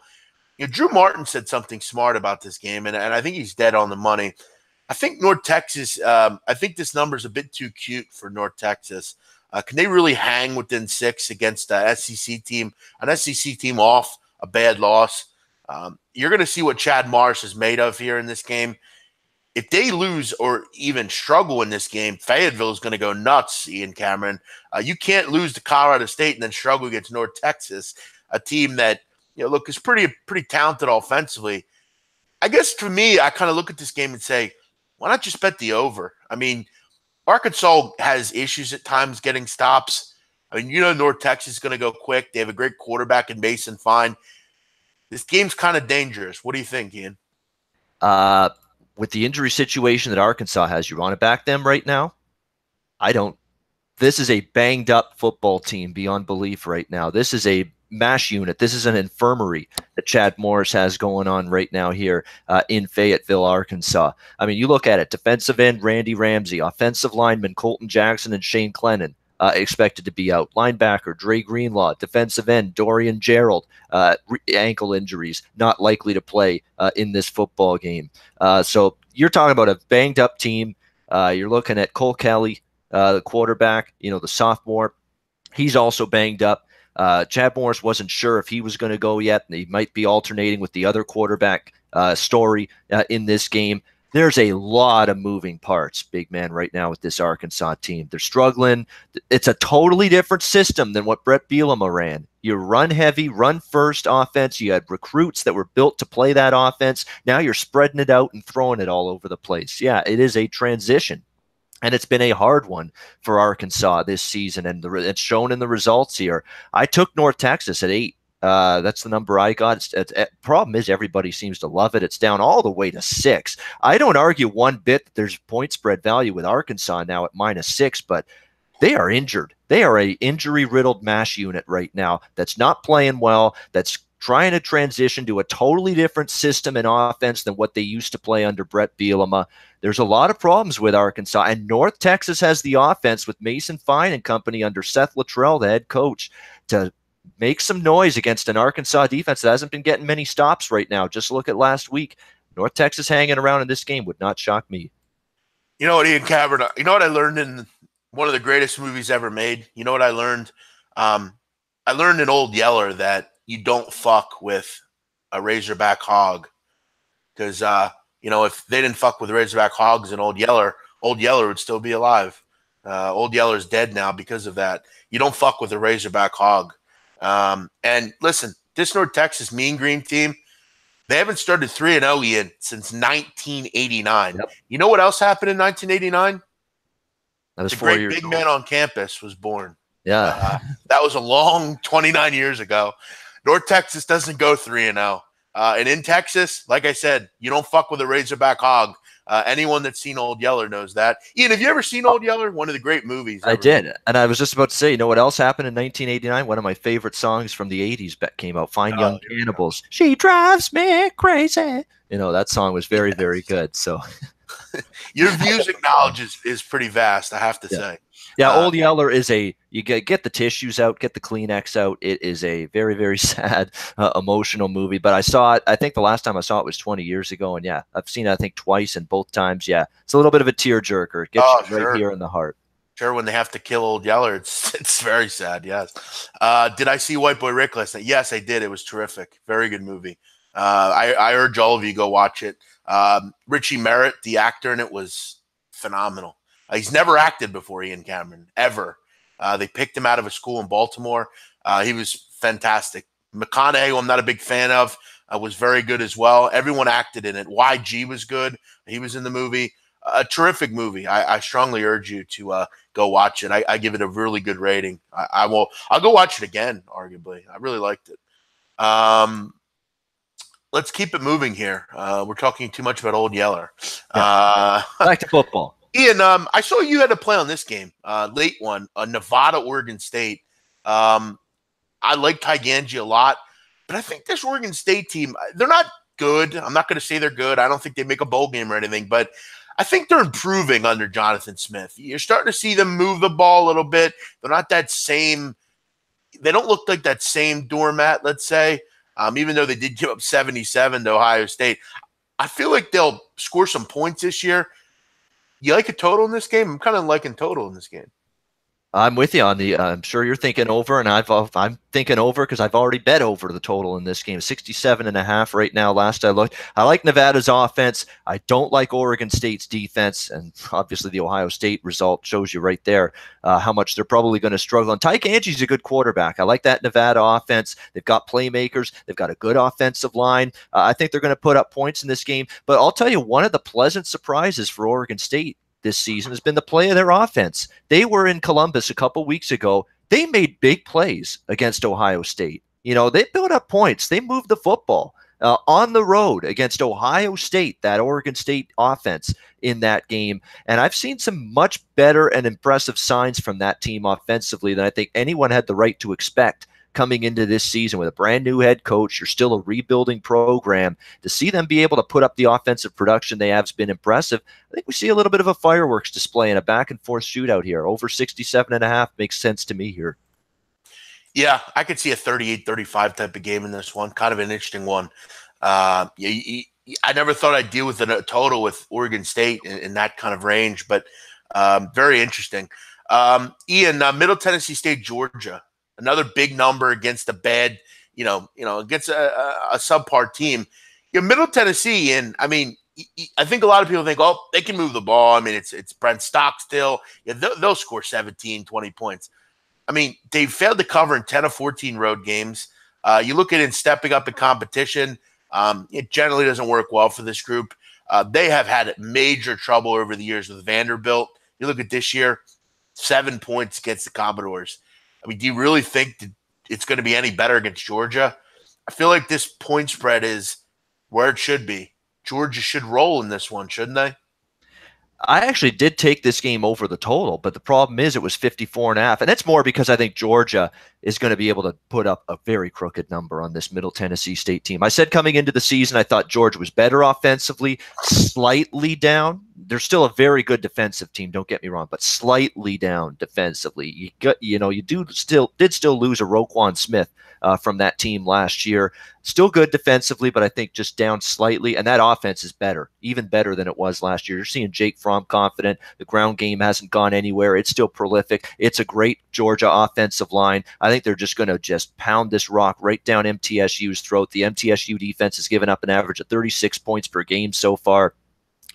Drew Martin said something smart about this game, and I think he's dead on the money. I think North Texas, I think this number is a bit too cute for North Texas. Can they really hang within 6 against an SEC team off a bad loss? You're going to see what Chad Morris is made of here in this game. If they lose or even struggle in this game, Fayetteville is going to go nuts, Ian Cameron. You can't lose to Colorado State and then struggle against North Texas, a team that, is pretty talented offensively. I guess for me, I kind of look at this game and say, why not just bet the over? I mean, Arkansas has issues at times getting stops. I mean, North Texas is going to go quick. They have a great quarterback in Mason Fine. This game's kind of dangerous. What do you think, Ian? With the injury situation that Arkansas has, you want to back them right now? I don't. This is a banged up football team beyond belief right now. This is a MASH unit. This is an infirmary that Chad Morris has going on right now here in Fayetteville, Arkansas. I mean, you look at it. Defensive end, Randy Ramsey. Offensive lineman, Colton Jackson and Shane Clennon. Expected to be out. Linebacker, Dre Greenlaw. Defensive end, Dorian Gerald. Ankle injuries, not likely to play in this football game. So you're talking about a banged up team. You're looking at Cole Kelly, the quarterback, the sophomore. He's also banged up. Chad Morris wasn't sure if he was going to go yet. He might be alternating with the other quarterback story in this game. There's a lot of moving parts, big man, right now with this Arkansas team. They're struggling. It's a totally different system than what Brett Bielema ran. You run heavy, run first offense. You had recruits that were built to play that offense. Now you're spreading it out and throwing it all over the place. Yeah, it is a transition. And it's been a hard one for Arkansas this season, and it's shown in the results here. I took North Texas at 8. That's the number I got. Problem is everybody seems to love it. It's down all the way to 6. I don't argue one bit that there's point spread value with Arkansas now at -6, but they are injured. They are a injury-riddled mash unit right now that's not playing well, that's trying to transition to a totally different system and offense than what they used to play under Brett Bielema. There's a lot of problems with Arkansas, and North Texas has the offense with Mason Fine and company under Seth Luttrell, the head coach, to make some noise against an Arkansas defense that hasn't been getting many stops right now. Just look at last week. North Texas hanging around in this game would not shock me. You know what, Ian Cameron, you know what I learned in one of the greatest movies ever made? You know what I learned? I learned in Old Yeller that you don't fuck with a Razorback hog because, if they didn't fuck with Razorback hogs in Old Yeller would still be alive. Old Yeller's dead now because of that. You don't fuck with a Razorback hog. And listen, this North Texas Mean Green team, they haven't started 3-0 Ian since 1989. Yep. You know what else happened in 1989? That was the 4 great years big old. man on campus was born. Yeah. That was a long 29 years ago. North Texas doesn't go 3-0. And in Texas, like I said, you don't fuck with a Razorback hog. Anyone that's seen Old Yeller knows that. Ian, have you ever seen Old Yeller? One of the great movies. I did. And I was just about to say, you know what else happened in 1989? One of my favorite songs from the 80s came out, Fine Young Cannibals. She drives me crazy. That song was very, very good. So your music knowledge is pretty vast, I have to say. Yeah, Old Yeller is you get the tissues out, get the Kleenex out. It is a very, very sad, emotional movie. But I saw it, I think the last time I saw it was 20 years ago. And yeah, I've seen it, I think, twice, and both times, yeah, it's a little bit of a tearjerker. It gets you right here in the heart. Sure, when they have to kill Old Yeller, it's very sad, yes. Did I see White Boy Rick last night? Yes, I did. It was terrific. Very good movie. I urge all of you to go watch it. Richie Merritt, the actor in it, was phenomenal. He's never acted before, Ian Cameron, ever. They picked him out of a school in Baltimore. He was fantastic. McConaughey, who I'm not a big fan of, was very good as well. Everyone acted in it. YG was good. He was in the movie. A terrific movie. I strongly urge you to go watch it. I give it a really good rating. I'll go watch it again, arguably. I really liked it. Let's keep it moving here. We're talking too much about Old Yeller. Back to football. Ian, I saw you had a play on this game, late one, Nevada, Oregon State. I like Ty Ganji a lot, but I think this Oregon State team, they're not good. I'm not going to say they're good. I don't think they make a bowl game or anything, but I think they're improving under Jonathan Smith. You're starting to see them move the ball a little bit. They're not that same – they don't look like that same doormat, let's say, even though they did give up 77 to Ohio State. I feel like they'll score some points this year. You like a total in this game? I'm kind of liking total in this game. I'm with you on the. I'm sure you're thinking over, and I'm thinking over because I've already bet over the total in this game. 67.5 right now. Last I looked, I like Nevada's offense. I don't like Oregon State's defense, and obviously the Ohio State result shows you right there how much they're probably going to struggle. And Ty Ganji's a good quarterback. I like that Nevada offense. They've got playmakers. They've got a good offensive line. I think they're going to put up points in this game. But I'll tell you, one of the pleasant surprises for Oregon State this season has been the play of their offense. They were in Columbus a couple weeks ago. They made big plays against Ohio State. They built up points. They moved the football on the road against Ohio State, that Oregon State offense in that game. And I've seen some much better and impressive signs from that team offensively than I think anyone had the right to expect coming into this season with a brand new head coach. You're still a rebuilding program. To see them be able to put up the offensive production they have has been impressive. I think we see a little bit of a fireworks display and a back and forth shootout here. Over 67.5 makes sense to me here. Yeah, I could see a 38-35 type of game in this one. Kind of an interesting one. I never thought I'd deal with a total with Oregon State in that kind of range, but very interesting. Ian, Middle Tennessee State, Georgia. another big number against a bad, against a subpar team. Middle Tennessee, and I mean, I think a lot of people think, oh, they can move the ball. I mean, it's Brent Stockstill. Yeah, they'll score 17, 20 points. I mean, they failed to cover in 10 of 14 road games. You look at it in stepping up in competition. It generally doesn't work well for this group. They have had major trouble over the years with Vanderbilt. You look at this year, 7 points against the Commodores. I mean, do you really think that it's going to be any better against Georgia? I feel like this point spread is where it should be. Georgia should roll in this one, shouldn't they? I actually did take this game over the total, but the problem is it was 54.5. And that's more because I think Georgia is going to be able to put up a very crooked number on this Middle Tennessee State team. I said coming into the season, I thought Georgia was better offensively, slightly down. They're still a very good defensive team, don't get me wrong, but slightly down defensively. You did still lose a Roquan Smith from that team last year. Still good defensively, but I think just down slightly. And that offense is better, even better than it was last year. You're seeing Jake Fromm confident. The ground game hasn't gone anywhere. It's still prolific. It's a great Georgia offensive line. I think they're just going to just pound this rock right down MTSU's throat. The MTSU defense has given up an average of 36 points per game so far.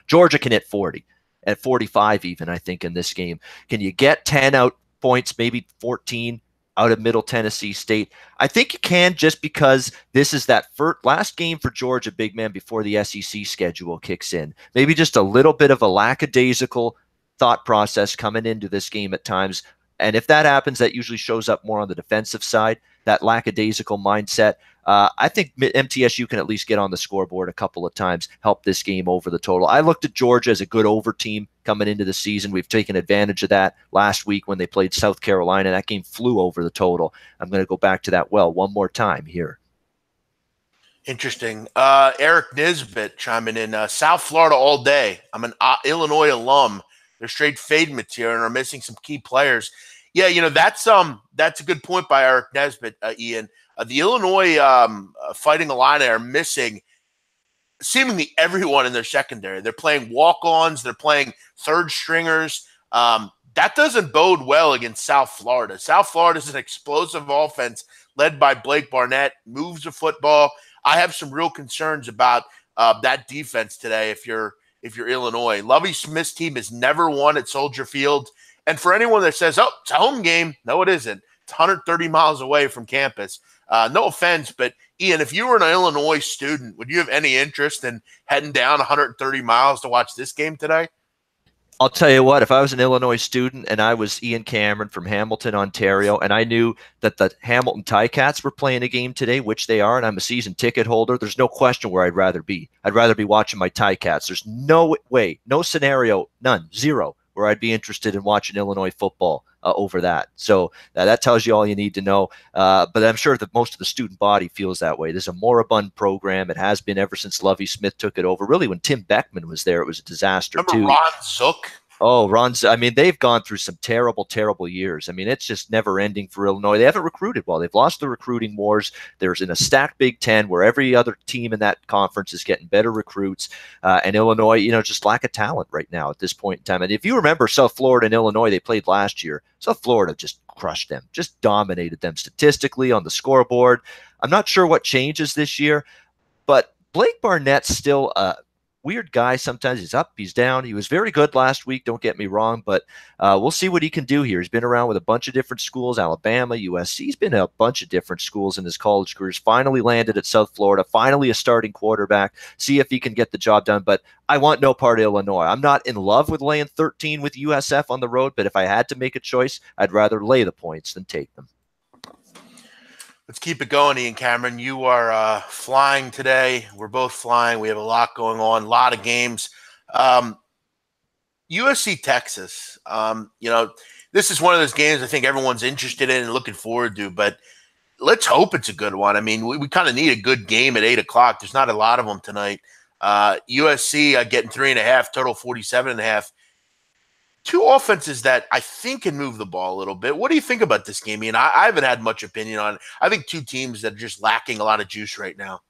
Georgia can hit 40, at 45 even, I think, in this game. Can you get 10 out points, maybe 14 out of Middle Tennessee State? I think you can, just because this is that last game for Georgia, big man, before the SEC schedule kicks in. Maybe just a little bit of a lackadaisical thought process coming into this game at times. And if that happens, that usually shows up more on the defensive side, that lackadaisical mindset. I think MTSU can at least get on the scoreboard a couple of times, help this game over the total. I looked at Georgia as a good over team coming into the season. We've taken advantage of that last week when they played South Carolina. That game flew over the total. I'm going to go back to that one more time here. Interesting. Eric Nisbet chiming in. South Florida all day. I'm an Illinois alum. They're straight fade material and are missing some key players. Yeah, that's a good point by Eric Nesbitt, Ian. The Illinois Fighting Illini are missing seemingly everyone in their secondary. They're playing walk-ons. They're playing third stringers. That doesn't bode well against South Florida. South Florida is an explosive offense led by Blake Barnett, moves the football. I have some real concerns about that defense today if you're Illinois. Lovie Smith's team has never won at Soldier Field. And for anyone that says, oh, it's a home game, no, it isn't. It's 130 miles away from campus. No offense, but Ian, if you were an Illinois student, would you have any interest in heading down 130 miles to watch this game today? I'll tell you what, if I was an Illinois student and I was Ian Cameron from Hamilton, Ontario, and I knew that the Hamilton Ticats were playing a game today, which they are, and I'm a season ticket holder, there's no question where I'd rather be. I'd rather be watching my Ticats. There's no way, no scenario, none, zero, where I'd be interested in watching Illinois football over that. So that tells you all you need to know. But I'm sure that most of the student body feels that way. There's a moribund program. It has been ever since Lovie Smith took it over. Really, when Tim Beckman was there, it was a disaster. Remember too. Ron Zook? Oh, I mean, they've gone through some terrible, terrible years. I mean, it's just never ending for Illinois. They haven't recruited well. They've lost the recruiting wars. There's in a stacked Big Ten where every other team in that conference is getting better recruits. And Illinois, just lack of talent right now at this point in time. And if you remember South Florida and Illinois, they played last year. South Florida just crushed them, just dominated them statistically on the scoreboard. I'm not sure what changes this year, but Blake Barnett's still weird guy. Sometimes he's up, he's down. He was very good last week, don't get me wrong, but we'll see what he can do here. He's been around with a bunch of different schools, Alabama, USC. He's been at a bunch of different schools in his college career. He's finally landed at South Florida, finally a starting quarterback. See if he can get the job done, but I want no part of Illinois. I'm not in love with laying 13 with USF on the road, but if I had to make a choice, I'd rather lay the points than take them. Let's keep it going, Ian Cameron. You are flying today. We're both flying. We have a lot going on, a lot of games. USC, Texas. This is one of those games I think everyone's interested in and looking forward to, but let's hope it's a good one. I mean, we kind of need a good game at 8 o'clock. There's not a lot of them tonight. USC getting 3.5, total 47.5. Two offenses that I think can move the ball a little bit. What do you think about this game, Ian? I haven't had much opinion on it. I think two teams that are just lacking a lot of juice right now.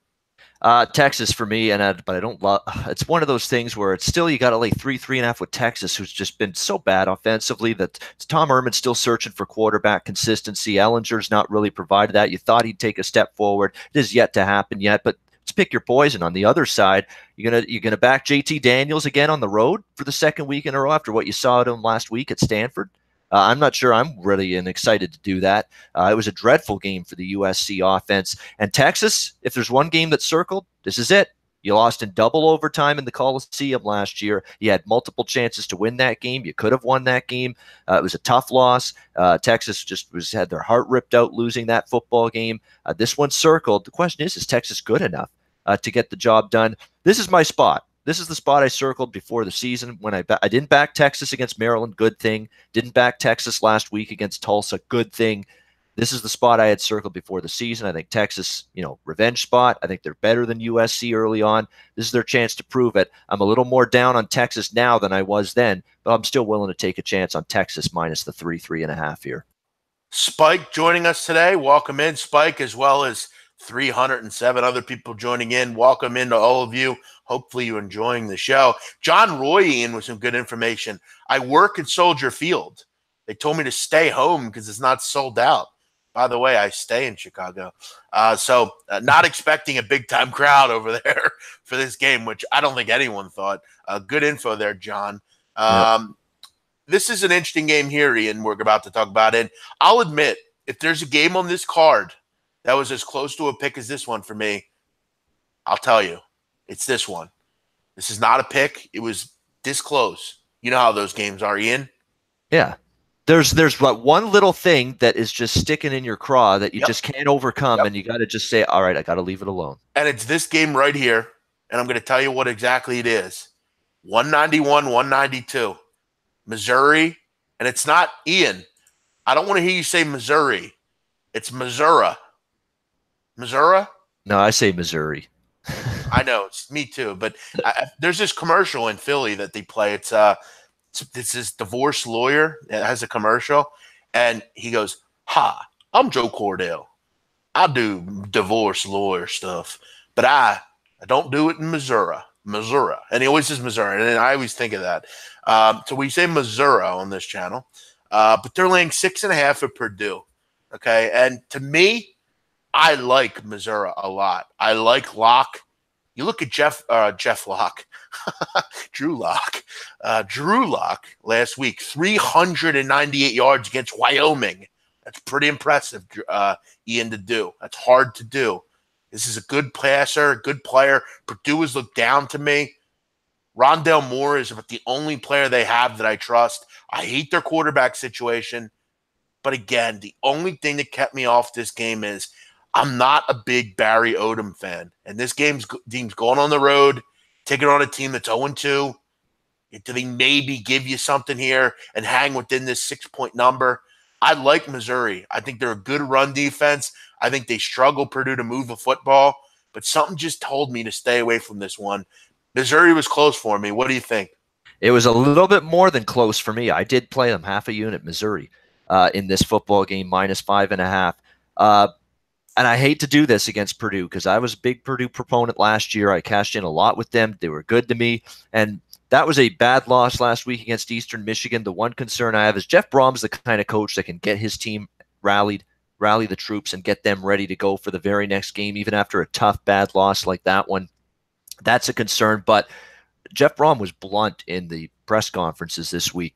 Texas for me, but I don't love. It's one of those things where it's still you got to lay 3.5 with Texas, who's just been so bad offensively that Tom Herman's still searching for quarterback consistency. Ellinger's not really provided that. You thought he'd take a step forward. It is yet to happen yet, but let's pick your poison. On the other side, you're gonna back JT Daniels again on the road for the second week in a row after what you saw at him last week at Stanford. I'm not sure I'm really excited to do that. It was a dreadful game for the USC offense. And Texas, if there's one game that's circled, this is it. You lost in double overtime in the Coliseum last year. You had multiple chances to win that game. You could have won that game. It was a tough loss. Texas just had their heart ripped out losing that football game. This one's circled. The question is Texas good enough to get the job done? This is my spot. This is the spot I circled before the season when I didn't back Texas against Maryland, good thing. Didn't back Texas last week against Tulsa, good thing. This is the spot I had circled before the season. I think Texas, revenge spot. I think they're better than USC early on. This is their chance to prove it. I'm a little more down on Texas now than I was then, but I'm still willing to take a chance on Texas minus the 3.5 here. Spike joining us today. Welcome in, Spike, as well as 307 other people joining in. Welcome in to all of you. Hopefully you're enjoying the show. John Roy in with some good information. I work at Soldier Field. They told me to stay home because it's not sold out. By the way, I stay in Chicago. So not expecting a big-time crowd over there for this game, which I don't think anyone thought. Good info there, John. This is an interesting game here, Ian, we're about to talk about. And I'll admit, if there's a game on this card that was as close to a pick as this one for me, I'll tell you, it's this one. This is not a pick. It was this close. You know how those games are, Ian? Yeah. There's one little thing that is just sticking in your craw that you just can't overcome, and you got to just say, all right, I got to leave it alone. And it's this game right here, and I'm going to tell you what exactly it is. 191, 192. Missouri, and it's not, Ian, I don't want to hear you say Missouri. It's Missouri. Missouri? No, I say Missouri. I know, it's me too. But there's this commercial in Philly that they play. It's this divorce lawyer that has a commercial, and he goes, "Hi, I'm Joe Cordell. I do divorce lawyer stuff, but I don't do it in Missouri." Missouri, and he always says Missouri, and I always think of that. So we say Missouri on this channel, but they're laying 6.5 at Purdue. Okay, and to me, I like Missouri a lot. I like Locke. You look at Jeff Locke, Drew Locke last week, 398 yards against Wyoming. That's pretty impressive, Ian, to do. That's hard to do. This is a good passer, a good player. Purdue has looked down to me. Rondell Moore is about the only player they have that I trust. I hate their quarterback situation. But again, the only thing that kept me off this game is I'm not a big Barry Odom fan. And this team's going on the road, taking on a team that's 0-2. Do they maybe give you something here and hang within this 6-point number? I like Missouri. I think they're a good run defense. I think they struggle, Purdue, to move the football. But something just told me to stay away from this one. Missouri was close for me. What do you think? It was a little bit more than close for me. I did play them half a unit, Missouri, in this football game, minus 5.5. And I hate to do this against Purdue because I was a big Purdue proponent last year. I cashed in a lot with them. They were good to me. And that was a bad loss last week against Eastern Michigan. The one concern I have is Jeff Brom's the kind of coach that can get his team rally the troops and get them ready to go for the very next game, even after a tough, bad loss like that one. That's a concern. But Jeff Brom was blunt in the press conferences this week.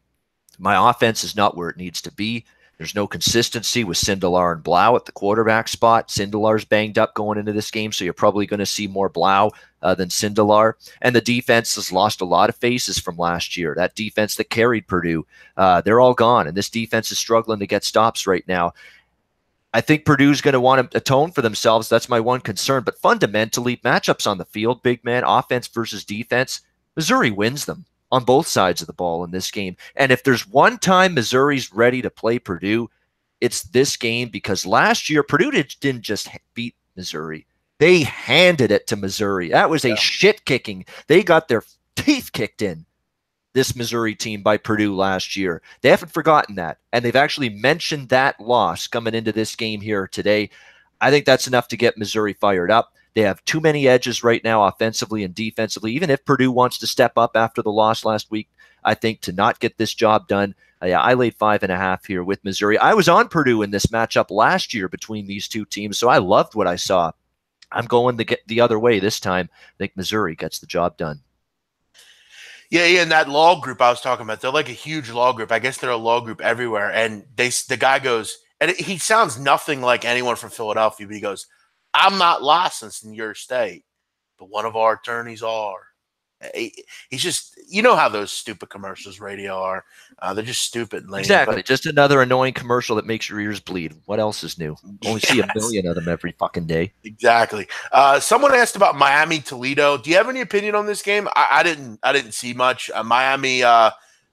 My offense is not where it needs to be. There's no consistency with Sindelar and Blau at the quarterback spot. Sindelar's banged up going into this game, so you're probably going to see more Blau than Sindelar. And the defense has lost a lot of faces from last year. That defense that carried Purdue, they're all gone, and this defense is struggling to get stops right now. I think Purdue's going to want to atone for themselves. That's my one concern. But fundamentally, matchups on the field, big man, offense versus defense, Missouri wins them on both sides of the ball in this game. And if there's one time Missouri's ready to play Purdue, it's this game, because last year Purdue didn't just beat Missouri. They handed it to Missouri. That was a shit kicking. They got their teeth kicked in, this Missouri team, by Purdue last year. They haven't forgotten that. And they've actually mentioned that loss coming into this game here today. I think that's enough to get Missouri fired up. They have too many edges right now, offensively and defensively. Even if Purdue wants to step up after the loss last week, I think to not get this job done. Yeah, I laid 5.5 here with Missouri. I was on Purdue in this matchup last year between these two teams, so I loved what I saw. I'm going the other way this time. I think Missouri gets the job done. Yeah, and that law group I was talking about, they're like a huge law group. I guess they're a law group everywhere. And the guy goes, and he sounds nothing like anyone from Philadelphia, but he goes, "I'm not licensed in your state, but one of our attorneys are." He's just, you know how those stupid commercials radio are. They're just stupid and lame. Exactly. Just another annoying commercial that makes your ears bleed. What else is new? Only see a million of them every fucking day. Exactly. Someone asked about Miami Toledo. Do you have any opinion on this game? I didn't see much. Miami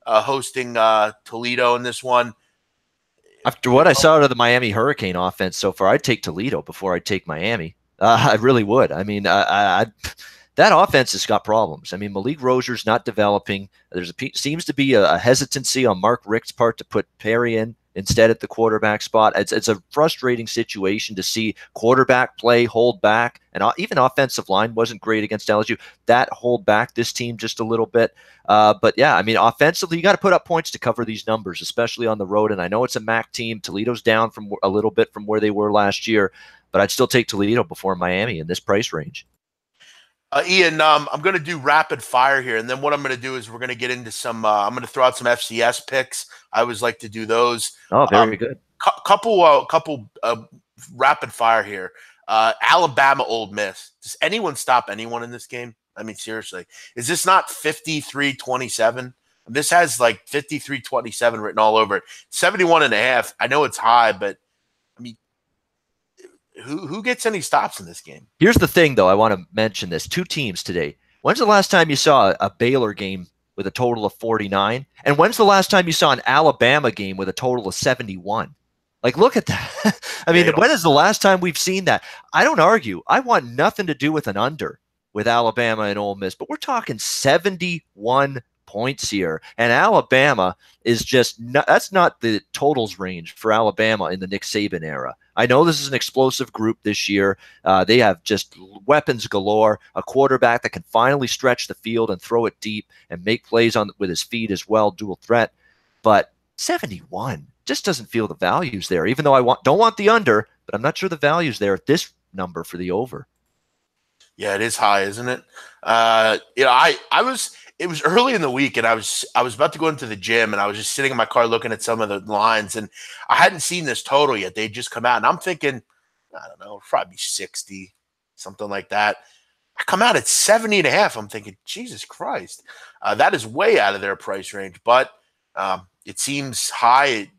hosting Toledo in this one. After what I saw out of the Miami Hurricane offense so far, I'd take Toledo before I'd take Miami. I really would. I mean, that offense has got problems. I mean, Malik Rozier's not developing. Seems to be a hesitancy on Mark Richt's part to put Perry in instead at the quarterback spot. It's a frustrating situation to see quarterback play, hold back, and even offensive line wasn't great against LSU. That hold back this team just a little bit. But yeah, I mean, offensively, you got to put up points to cover these numbers, especially on the road. And I know it's a MAC team. Toledo's down from a little bit from where they were last year, but I'd still take Toledo before Miami in this price range. Ian, I'm going to do rapid fire here, and then what I'm going to do is we're going to get into some. I'm going to throw out some FCS picks. I always like to do those. Oh, very good. Couple rapid fire here. Alabama, Ole Miss. Does anyone stop anyone in this game? I mean, seriously, is this not 53-27? This has like 53-27 written all over it. 71.5. I know it's high, but I mean, who gets any stops in this game? Here's the thing, though. I want to mention this. Two teams today. When's the last time you saw a Baylor game with a total of 49? And when's the last time you saw an Alabama game with a total of 71? Like, look at that. I mean, when is the last time we've seen that? I don't argue. I want nothing to do with an under with Alabama and Ole Miss, but we're talking 71 points here. And Alabama is just not, that's not the totals range for Alabama in the Nick Saban era. I know this is an explosive group this year. They have just weapons galore, a quarterback that can finally stretch the field and throw it deep and make plays with his feet as well, dual threat. But 71 just doesn't feel the values there, even though I don't want the under, but I'm not sure the value's there at this number for the over. Yeah, it is high, isn't it? It was early in the week, and I was about to go into the gym, and I was just sitting in my car looking at some of the lines, and I hadn't seen this total yet. They'd just come out, and I'm thinking, I don't know, probably 60, something like that. I come out at 70.5. I'm thinking, Jesus Christ, that is way out of their price range, but it seems high.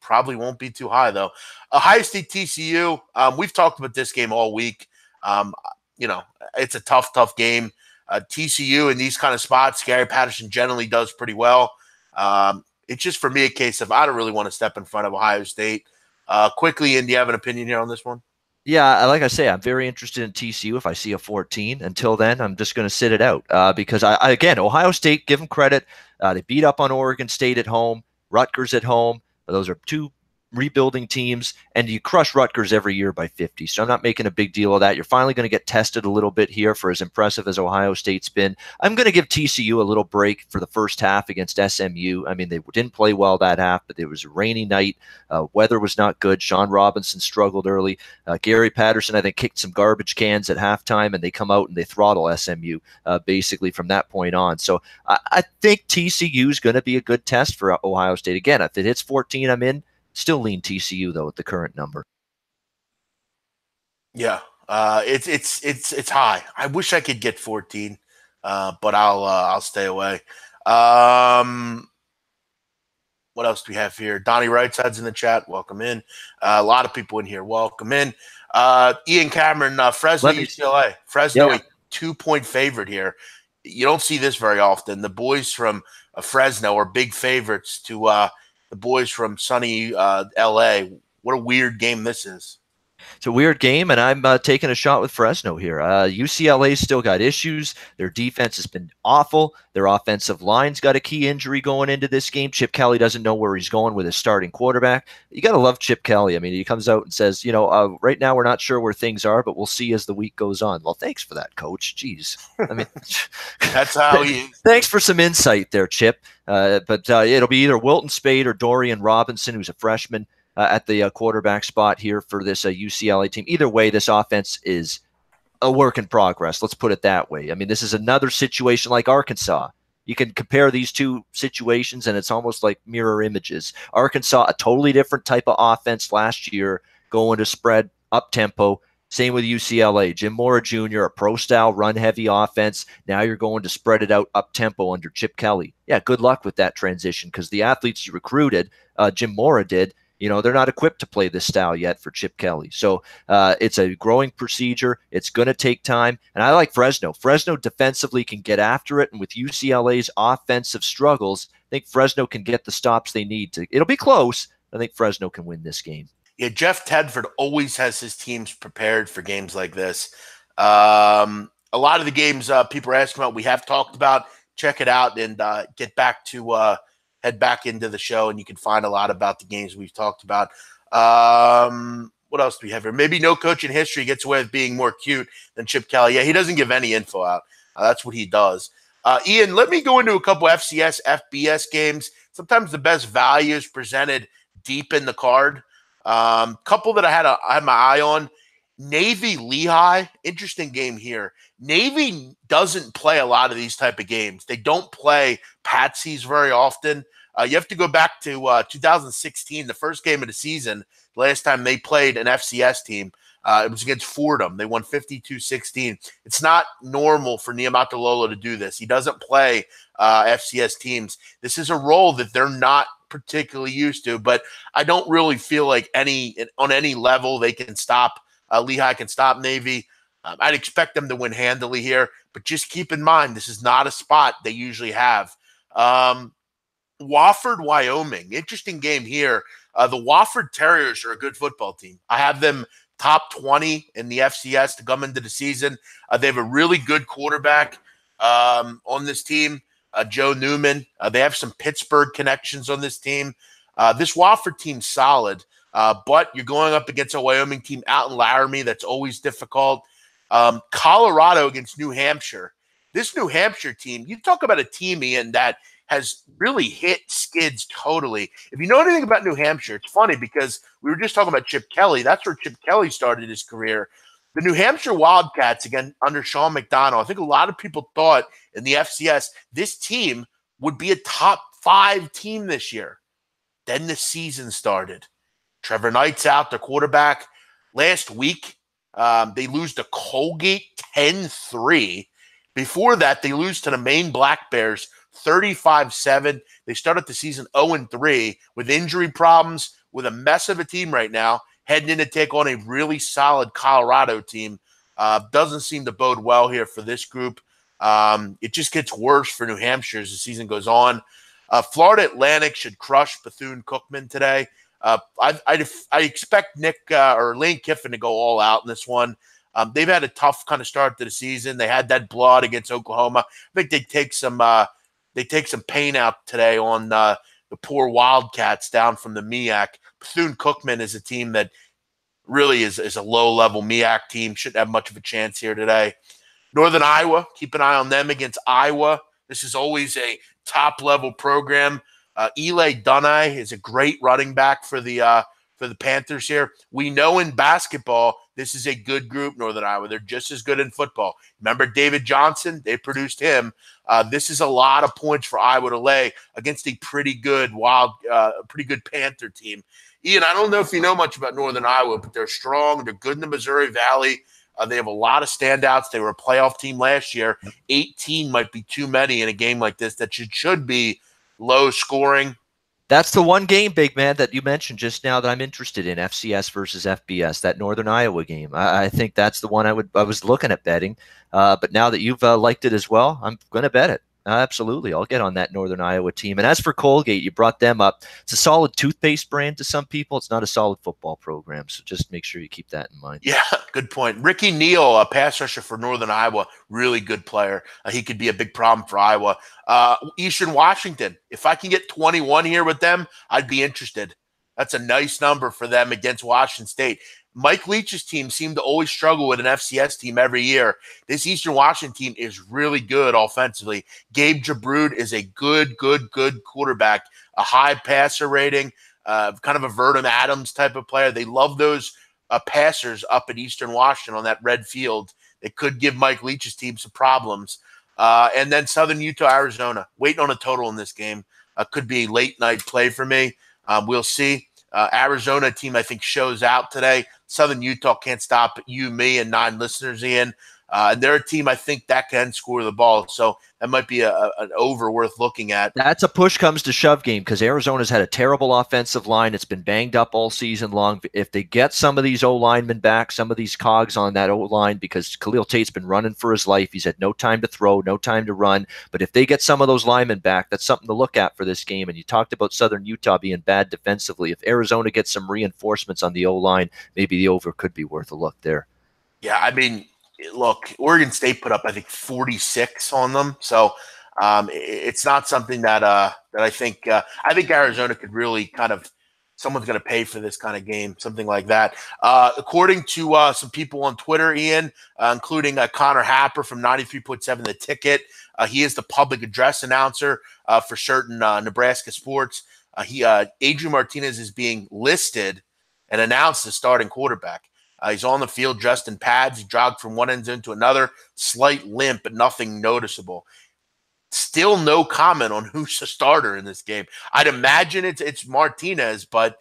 Probably won't be too high though. Ohio State TCU. We've talked about this game all week. It's a tough game. TCU in these kind of spots, Gary Patterson generally does pretty well. It's just for me a case of I don't really want to step in front of Ohio State. Quickly, and do you have an opinion here on this one? Yeah, like I say, I'm very interested in TCU if I see a 14. Until then, I'm just going to sit it out because, again, Ohio State, give them credit. They beat up on Oregon State at home, Rutgers at home. Those are two rebuilding teams, and you crush Rutgers every year by 50. So I'm not making a big deal of that. You're finally going to get tested a little bit here for as impressive as Ohio State's been. I'm going to give TCU a little break for the first half against SMU. I mean, they didn't play well that half, but it was a rainy night. Weather was not good. Sean Robinson struggled early. Gary Patterson, I think, kicked some garbage cans at halftime, and they come out and they throttle SMU basically from that point on. So I think TCU is going to be a good test for Ohio State. Again, if it hits 14, I'm in. Still lean TCU though at the current number. Yeah, it's high. I wish I could get 14, but I'll stay away. What else do we have here? Donnie Wrightside's in the chat. Welcome in. A lot of people in here. Welcome in. Ian Cameron, Fresno, UCLA. Fresno, a 2-point favorite here. You don't see this very often. The boys from Fresno are big favorites to the boys from sunny L.A. What a weird game this is. It's a weird game, and I'm taking a shot with Fresno here. UCLA's still got issues. Their defense has been awful. Their offensive line's got a key injury going into this game. Chip Kelly doesn't know where he's going with his starting quarterback. You got to love Chip Kelly. I mean, he comes out and says, right now we're not sure where things are, but we'll see as the week goes on. Well, thanks for that, Coach. Jeez. I mean, that's how he. Thanks for some insight there, Chip. But it'll be either Wilton Spade or Dorian Robinson, who's a freshman, at the quarterback spot here for this UCLA team. Either way, this offense is a work in progress. Let's put it that way. I mean, this is another situation like Arkansas. You can compare these two situations, and it's almost like mirror images. Arkansas, a totally different type of offense last year, going to spread up tempo. Same with UCLA. Jim Mora Jr., a pro-style run-heavy offense. Now you're going to spread it out up tempo under Chip Kelly. Yeah, good luck with that transition, because the athletes you recruited, Jim Mora did, they're not equipped to play this style yet for Chip Kelly. So it's a growing procedure. It's going to take time. And I like Fresno. Fresno defensively can get after it. And with UCLA's offensive struggles, I think Fresno can get the stops they need to. It'll be close. I think Fresno can win this game. Yeah, Jeff Tedford always has his teams prepared for games like this. A lot of the games people are asking about, we have talked about. Check it out and get back to head back into the show, and you can find a lot about the games we've talked about. What else do we have here? Maybe no coach in history gets away with being more cute than Chip Kelly. Yeah, he doesn't give any info out. That's what he does. Ian, let me go into a couple FCS, FBS games. Sometimes the best value is presented deep in the card. Couple that I had my eye on. Navy Lehigh, interesting game here. Navy doesn't play a lot of these type of games. They don't play patsies very often. You have to go back to 2016, the first game of the season. The last time they played an FCS team, it was against Fordham. They won 52-16. It's not normal for Niumatalolo to do this. He doesn't play FCS teams. This is a role that they're not particularly used to, but I don't really feel like on any level they can stop. Lehigh can stop Navy. I'd expect them to win handily here, but just keep in mind, this is not a spot they usually have. Wofford, Wyoming. Interesting game here. The Wofford Terriers are a good football team. I have them top 20 in the FCS to come into the season. They have a really good quarterback on this team, Joe Newman. They have some Pittsburgh connections on this team. This Wofford team's solid. But you're going up against a Wyoming team out in Laramie. That's always difficult. Colorado against New Hampshire. This New Hampshire team, you talk about a team, Ian, that has really hit skids totally. If you know anything about New Hampshire, it's funny because we were just talking about Chip Kelly. That's where Chip Kelly started his career. The New Hampshire Wildcats, again, under Sean McDonald, I think a lot of people thought in the FCS this team would be a top 5 team this year. Then the season started. Trevor Knight's out, their quarterback. Last week, they lose to Colgate 10-3. Before that, they lose to the Maine Black Bears 35-7. They started the season 0-3 with injury problems, with a mess of a team right now, heading in to take on a really solid Colorado team. Doesn't seem to bode well here for this group. It just gets worse for New Hampshire as the season goes on. Florida Atlantic should crush Bethune-Cookman today. I expect Nick or Lane Kiffin to go all out in this one. They've had a tough kind of start to the season. They had that blowout against Oklahoma. I think they take some pain out today on the poor Wildcats down from the MEAC. Bethune-Cookman is a team that really is a low-level MEAC team. Shouldn't have much of a chance here today. Northern Iowa, keep an eye on them against Iowa. This is always a top-level program. Eli Dunai is a great running back for the Panthers here. We know in basketball, this is a good group, Northern Iowa. They're just as good in football. Remember David Johnson? They produced him. This is a lot of points for Iowa to lay against a pretty good Panther team. Ian, I don't know if you know much about Northern Iowa, but they're strong. They're good in the Missouri Valley. They have a lot of standouts. They were a playoff team last year. 18 might be too many in a game like this that should be low scoring. That's the one game, big man, that you mentioned just now that I'm interested in, FCS versus FBS, that Northern Iowa game. I think that's the one I was looking at betting. But now that you've liked it as well, I'm going to bet it. Absolutely. I'll get on that Northern Iowa team. And as for Colgate, you brought them up. It's a solid toothpaste brand to some people. It's not a solid football program. So just make sure you keep that in mind. Yeah, good point. Ricky Neal, a pass rusher for Northern Iowa, really good player. He could be a big problem for Iowa. Eastern Washington, if I can get 21 here with them, I'd be interested. That's a nice number for them against Washington State. Mike Leach's team seemed to always struggle with an FCS team every year. This Eastern Washington team is really good offensively. Gabe Jabrud is a good quarterback, a high passer rating, kind of a Verdum Adams type of player. They love those passers up at Eastern Washington on that red field. It could give Mike Leach's team some problems. And then Southern Utah, Arizona, waiting on a total in this game. Could be a late night play for me. We'll see. Arizona team, I think, shows out today. Southern Utah can't stop you, me, and 9 listeners in. And they're a team, I think, that can score the ball. So that might be an over worth looking at. That's a push comes to shove game because Arizona's had a terrible offensive line. It's been banged up all season long. If they get some of these O-linemen back, some of these cogs on that O-line, because Khalil Tate's been running for his life. He's had no time to throw, no time to run. But if they get some of those linemen back, that's something to look at for this game. And you talked about Southern Utah being bad defensively. If Arizona gets some reinforcements on the O-line, maybe the over could be worth a look there. Yeah, I mean, look, Oregon State put up, I think, 46 on them. So it's not something that I think Arizona could really kind of, someone's going to pay for this kind of game, something like that. According to some people on Twitter, Ian, including Connor Happer from 93.7 The Ticket, he is the public address announcer for certain Nebraska sports. Adrian Martinez is being listed and announced as starting quarterback. He's on the field dressed in pads. He jogged from one end zone to another. Slight limp, but nothing noticeable. Still no comment on who's the starter in this game. I'd imagine it's Martinez, but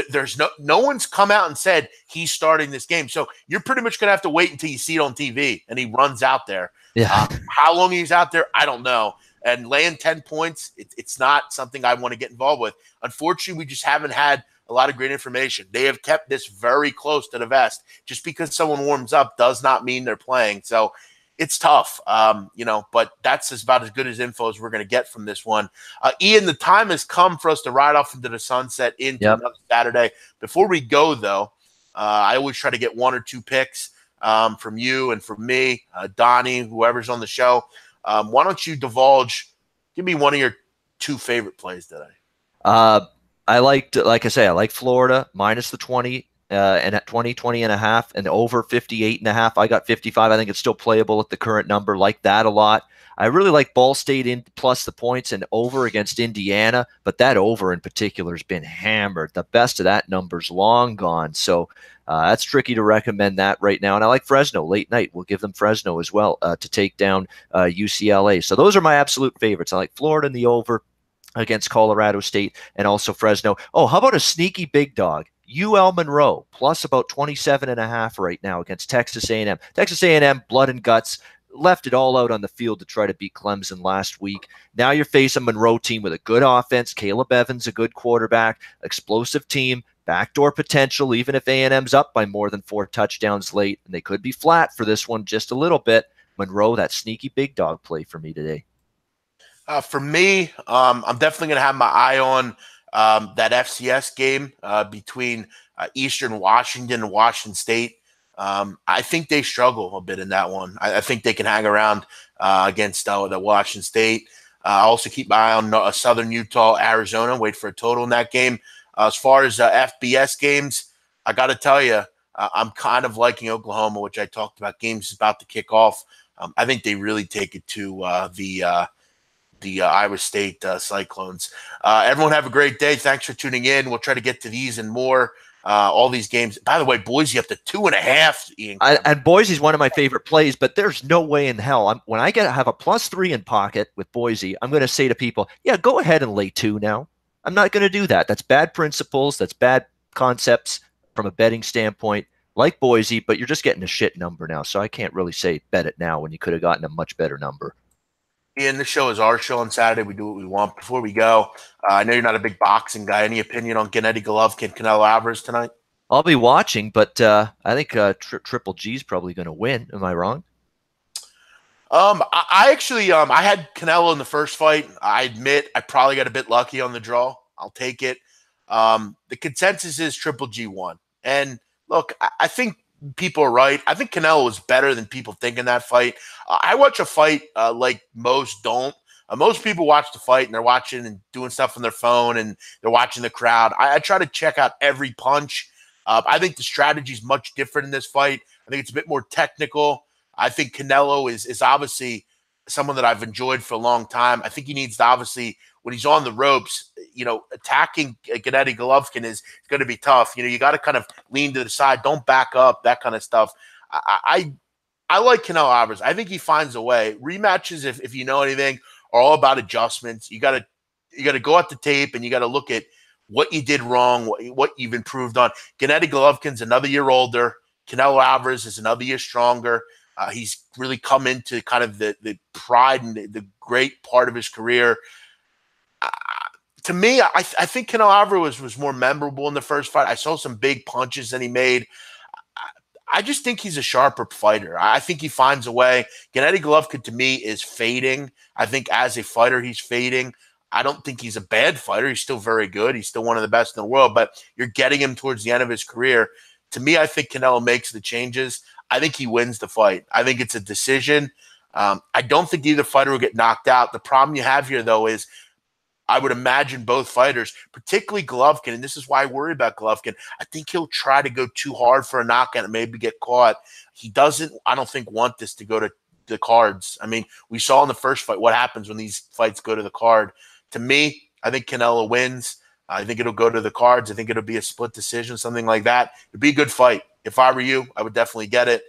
there's no one's come out and said he's starting this game. So you're pretty much going to have to wait until you see it on TV and he runs out there. Yeah. How long he's out there, I don't know. And laying 10 points, it's not something I want to get involved with. Unfortunately, we just haven't had a lot of great information. They have kept this very close to the vest. Just because someone warms up does not mean they're playing. So it's tough, but that's about as good as info as we're going to get from this one. Ian, the time has come for us to ride off into the sunset into another Saturday. Before we go, though, I always try to get 1 or 2 picks from you and from me, Donnie, whoever's on the show. Why don't you give me one of your 2 favorite plays today? I liked Florida minus the 20 and at 20 and a half and over 58 and a half. I got 55. I think it's still playable at the current number. Like that a lot. I really like Ball State in plus the points and over against Indiana, but that over in particular has been hammered. The best of that number's long gone. So that's tricky to recommend that right now. And I like Fresno late night. We'll give them Fresno as well to take down UCLA. So those are my absolute favorites. I like Florida in the over against Colorado State and also Fresno. Oh, how about a sneaky big dog? UL Monroe plus about 27 and a half right now against Texas A&M. Texas A&M, blood and guts, left it all out on the field to try to beat Clemson last week. Now you're facing a Monroe team with a good offense. Caleb Evans, a good quarterback, explosive team, backdoor potential, even if A&M's up by more than 4 touchdowns late. And they could be flat for this one just a little bit. Monroe, that sneaky big dog play for me today. For me, I'm definitely going to have my eye on that FCS game between Eastern Washington and Washington State. I think they struggle a bit in that one. I think they can hang around against the Washington State. I also keep my eye on Southern Utah, Arizona. Wait for a total in that game. As far as FBS games, I got to tell you, I'm kind of liking Oklahoma, which I talked about. Games about to kick off. I think they really take it to the Iowa State Cyclones. Everyone have a great day. Thanks for tuning in. We'll try to get to these and more. All these games. By the way, Boise up to 2.5. Ian, and Boise's one of my favorite plays, but there's no way in hell. When I have a +3 in pocket with Boise, I'm going to say to people, yeah, go ahead and lay 2 now. I'm not going to do that. That's bad principles. That's bad concepts from a betting standpoint. Like Boise, but you're just getting a shit number now. So I can't really say bet it now when you could have gotten a much better number. Ian, this show is our show on Saturday. We do what we want. Before we go, I know you're not a big boxing guy. Any opinion on Gennady Golovkin, Canelo Alvarez tonight? I'll be watching, but I think Triple G's probably going to win. Am I wrong? I actually I had Canelo in the first fight. I admit I probably got a bit lucky on the draw. I'll take it. The consensus is Triple G won. And look, I think people are right. I think Canelo was better than people think in that fight. I watch a fight like most don't. Most people watch the fight and they're watching and doing stuff on their phone and they're watching the crowd. I try to check out every punch. I think the strategy is much different in this fight. I think it's a bit more technical. I think Canelo is obviously someone that I've enjoyed for a long time. I think he needs to obviously, when he's on the ropes, attacking Gennady Golovkin is going to be tough. You got to kind of lean to the side, don't back up, that kind of stuff. I like Canelo Alvarez. I think he finds a way. Rematches, if you know anything, are all about adjustments. You got to go at the tape and you got to look at what you did wrong, what you've improved on. Gennady Golovkin's another year older. Canelo Alvarez is another year stronger. He's really come into kind of the pride and the great part of his career. To me, I think Canelo Alvarez was more memorable in the first fight. I saw some big punches that he made. I just think he's a sharper fighter. I think he finds a way. Gennady Golovkin, to me, is fading. I think as a fighter, he's fading. I don't think he's a bad fighter. He's still very good. He's still one of the best in the world, but you're getting him towards the end of his career. To me, I think Canelo makes the changes. I think he wins the fight. I think it's a decision. I don't think either fighter will get knocked out. The problem you have here, though, is I would imagine both fighters, particularly Golovkin, and this is why I worry about Golovkin. I think he'll try to go too hard for a knockout and maybe get caught. He doesn't, I don't think, want this to go to the cards. I mean, we saw in the first fight what happens when these fights go to the card. To me, I think Canelo wins. I think it'll go to the cards. I think it'll be a split decision, something like that. It'd be a good fight. If I were you, I would definitely get it.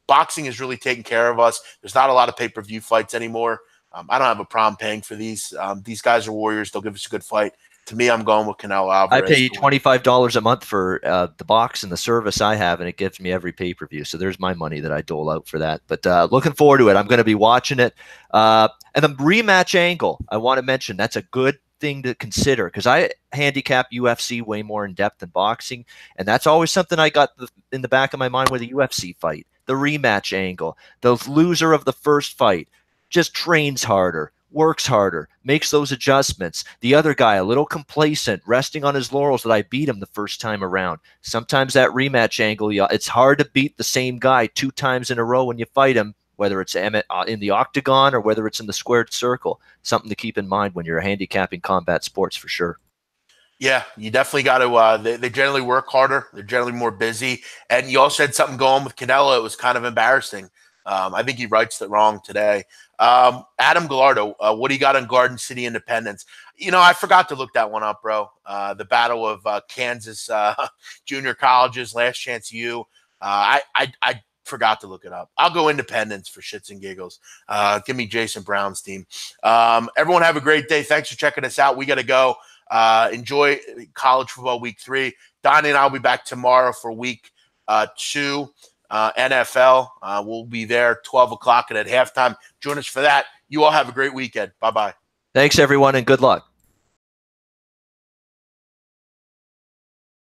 Boxing is really taking care of us. There's not a lot of pay-per-view fights anymore. I don't have a problem paying for these. These guys are warriors. They'll give us a good fight. To me, I'm going with Canelo Alvarez. I pay $25 a month for the box and the service I have, and it gives me every pay-per-view. So there's my money that I dole out for that. But looking forward to it. I'm going to be watching it. And the rematch angle, I want to mention, that's a good thing to consider because I handicap UFC way more in depth than boxing. And that's always something I got in the back of my mind with a UFC fight. The rematch angle, the loser of the first fight just trains harder, works harder, makes those adjustments. The other guy, a little complacent, resting on his laurels that I beat him the first time around. Sometimes that rematch angle, it's hard to beat the same guy 2 times in a row when you fight him, whether it's in the octagon or whether it's in the squared circle. Something to keep in mind when you're handicapping combat sports for sure. Yeah, you definitely got to. They generally work harder. They're generally more busy. And you also had something going with Canelo. It was kind of embarrassing. I think he rights it wrong today. Adam Gallardo, what do you got on Garden City Independence? I forgot to look that one up, bro. The battle of Kansas junior colleges, last chance U. I forgot to look it up. I'll go Independence for shits and giggles. Give me Jason Brown's team. Everyone have a great day. Thanks for checking us out. We got to go. Enjoy college football week 3. Donnie and I will be back tomorrow for week 2. NFL. We'll be there 12 o'clock and at halftime. Join us for that. You all have a great weekend. Bye-bye. Thanks, everyone, and good luck.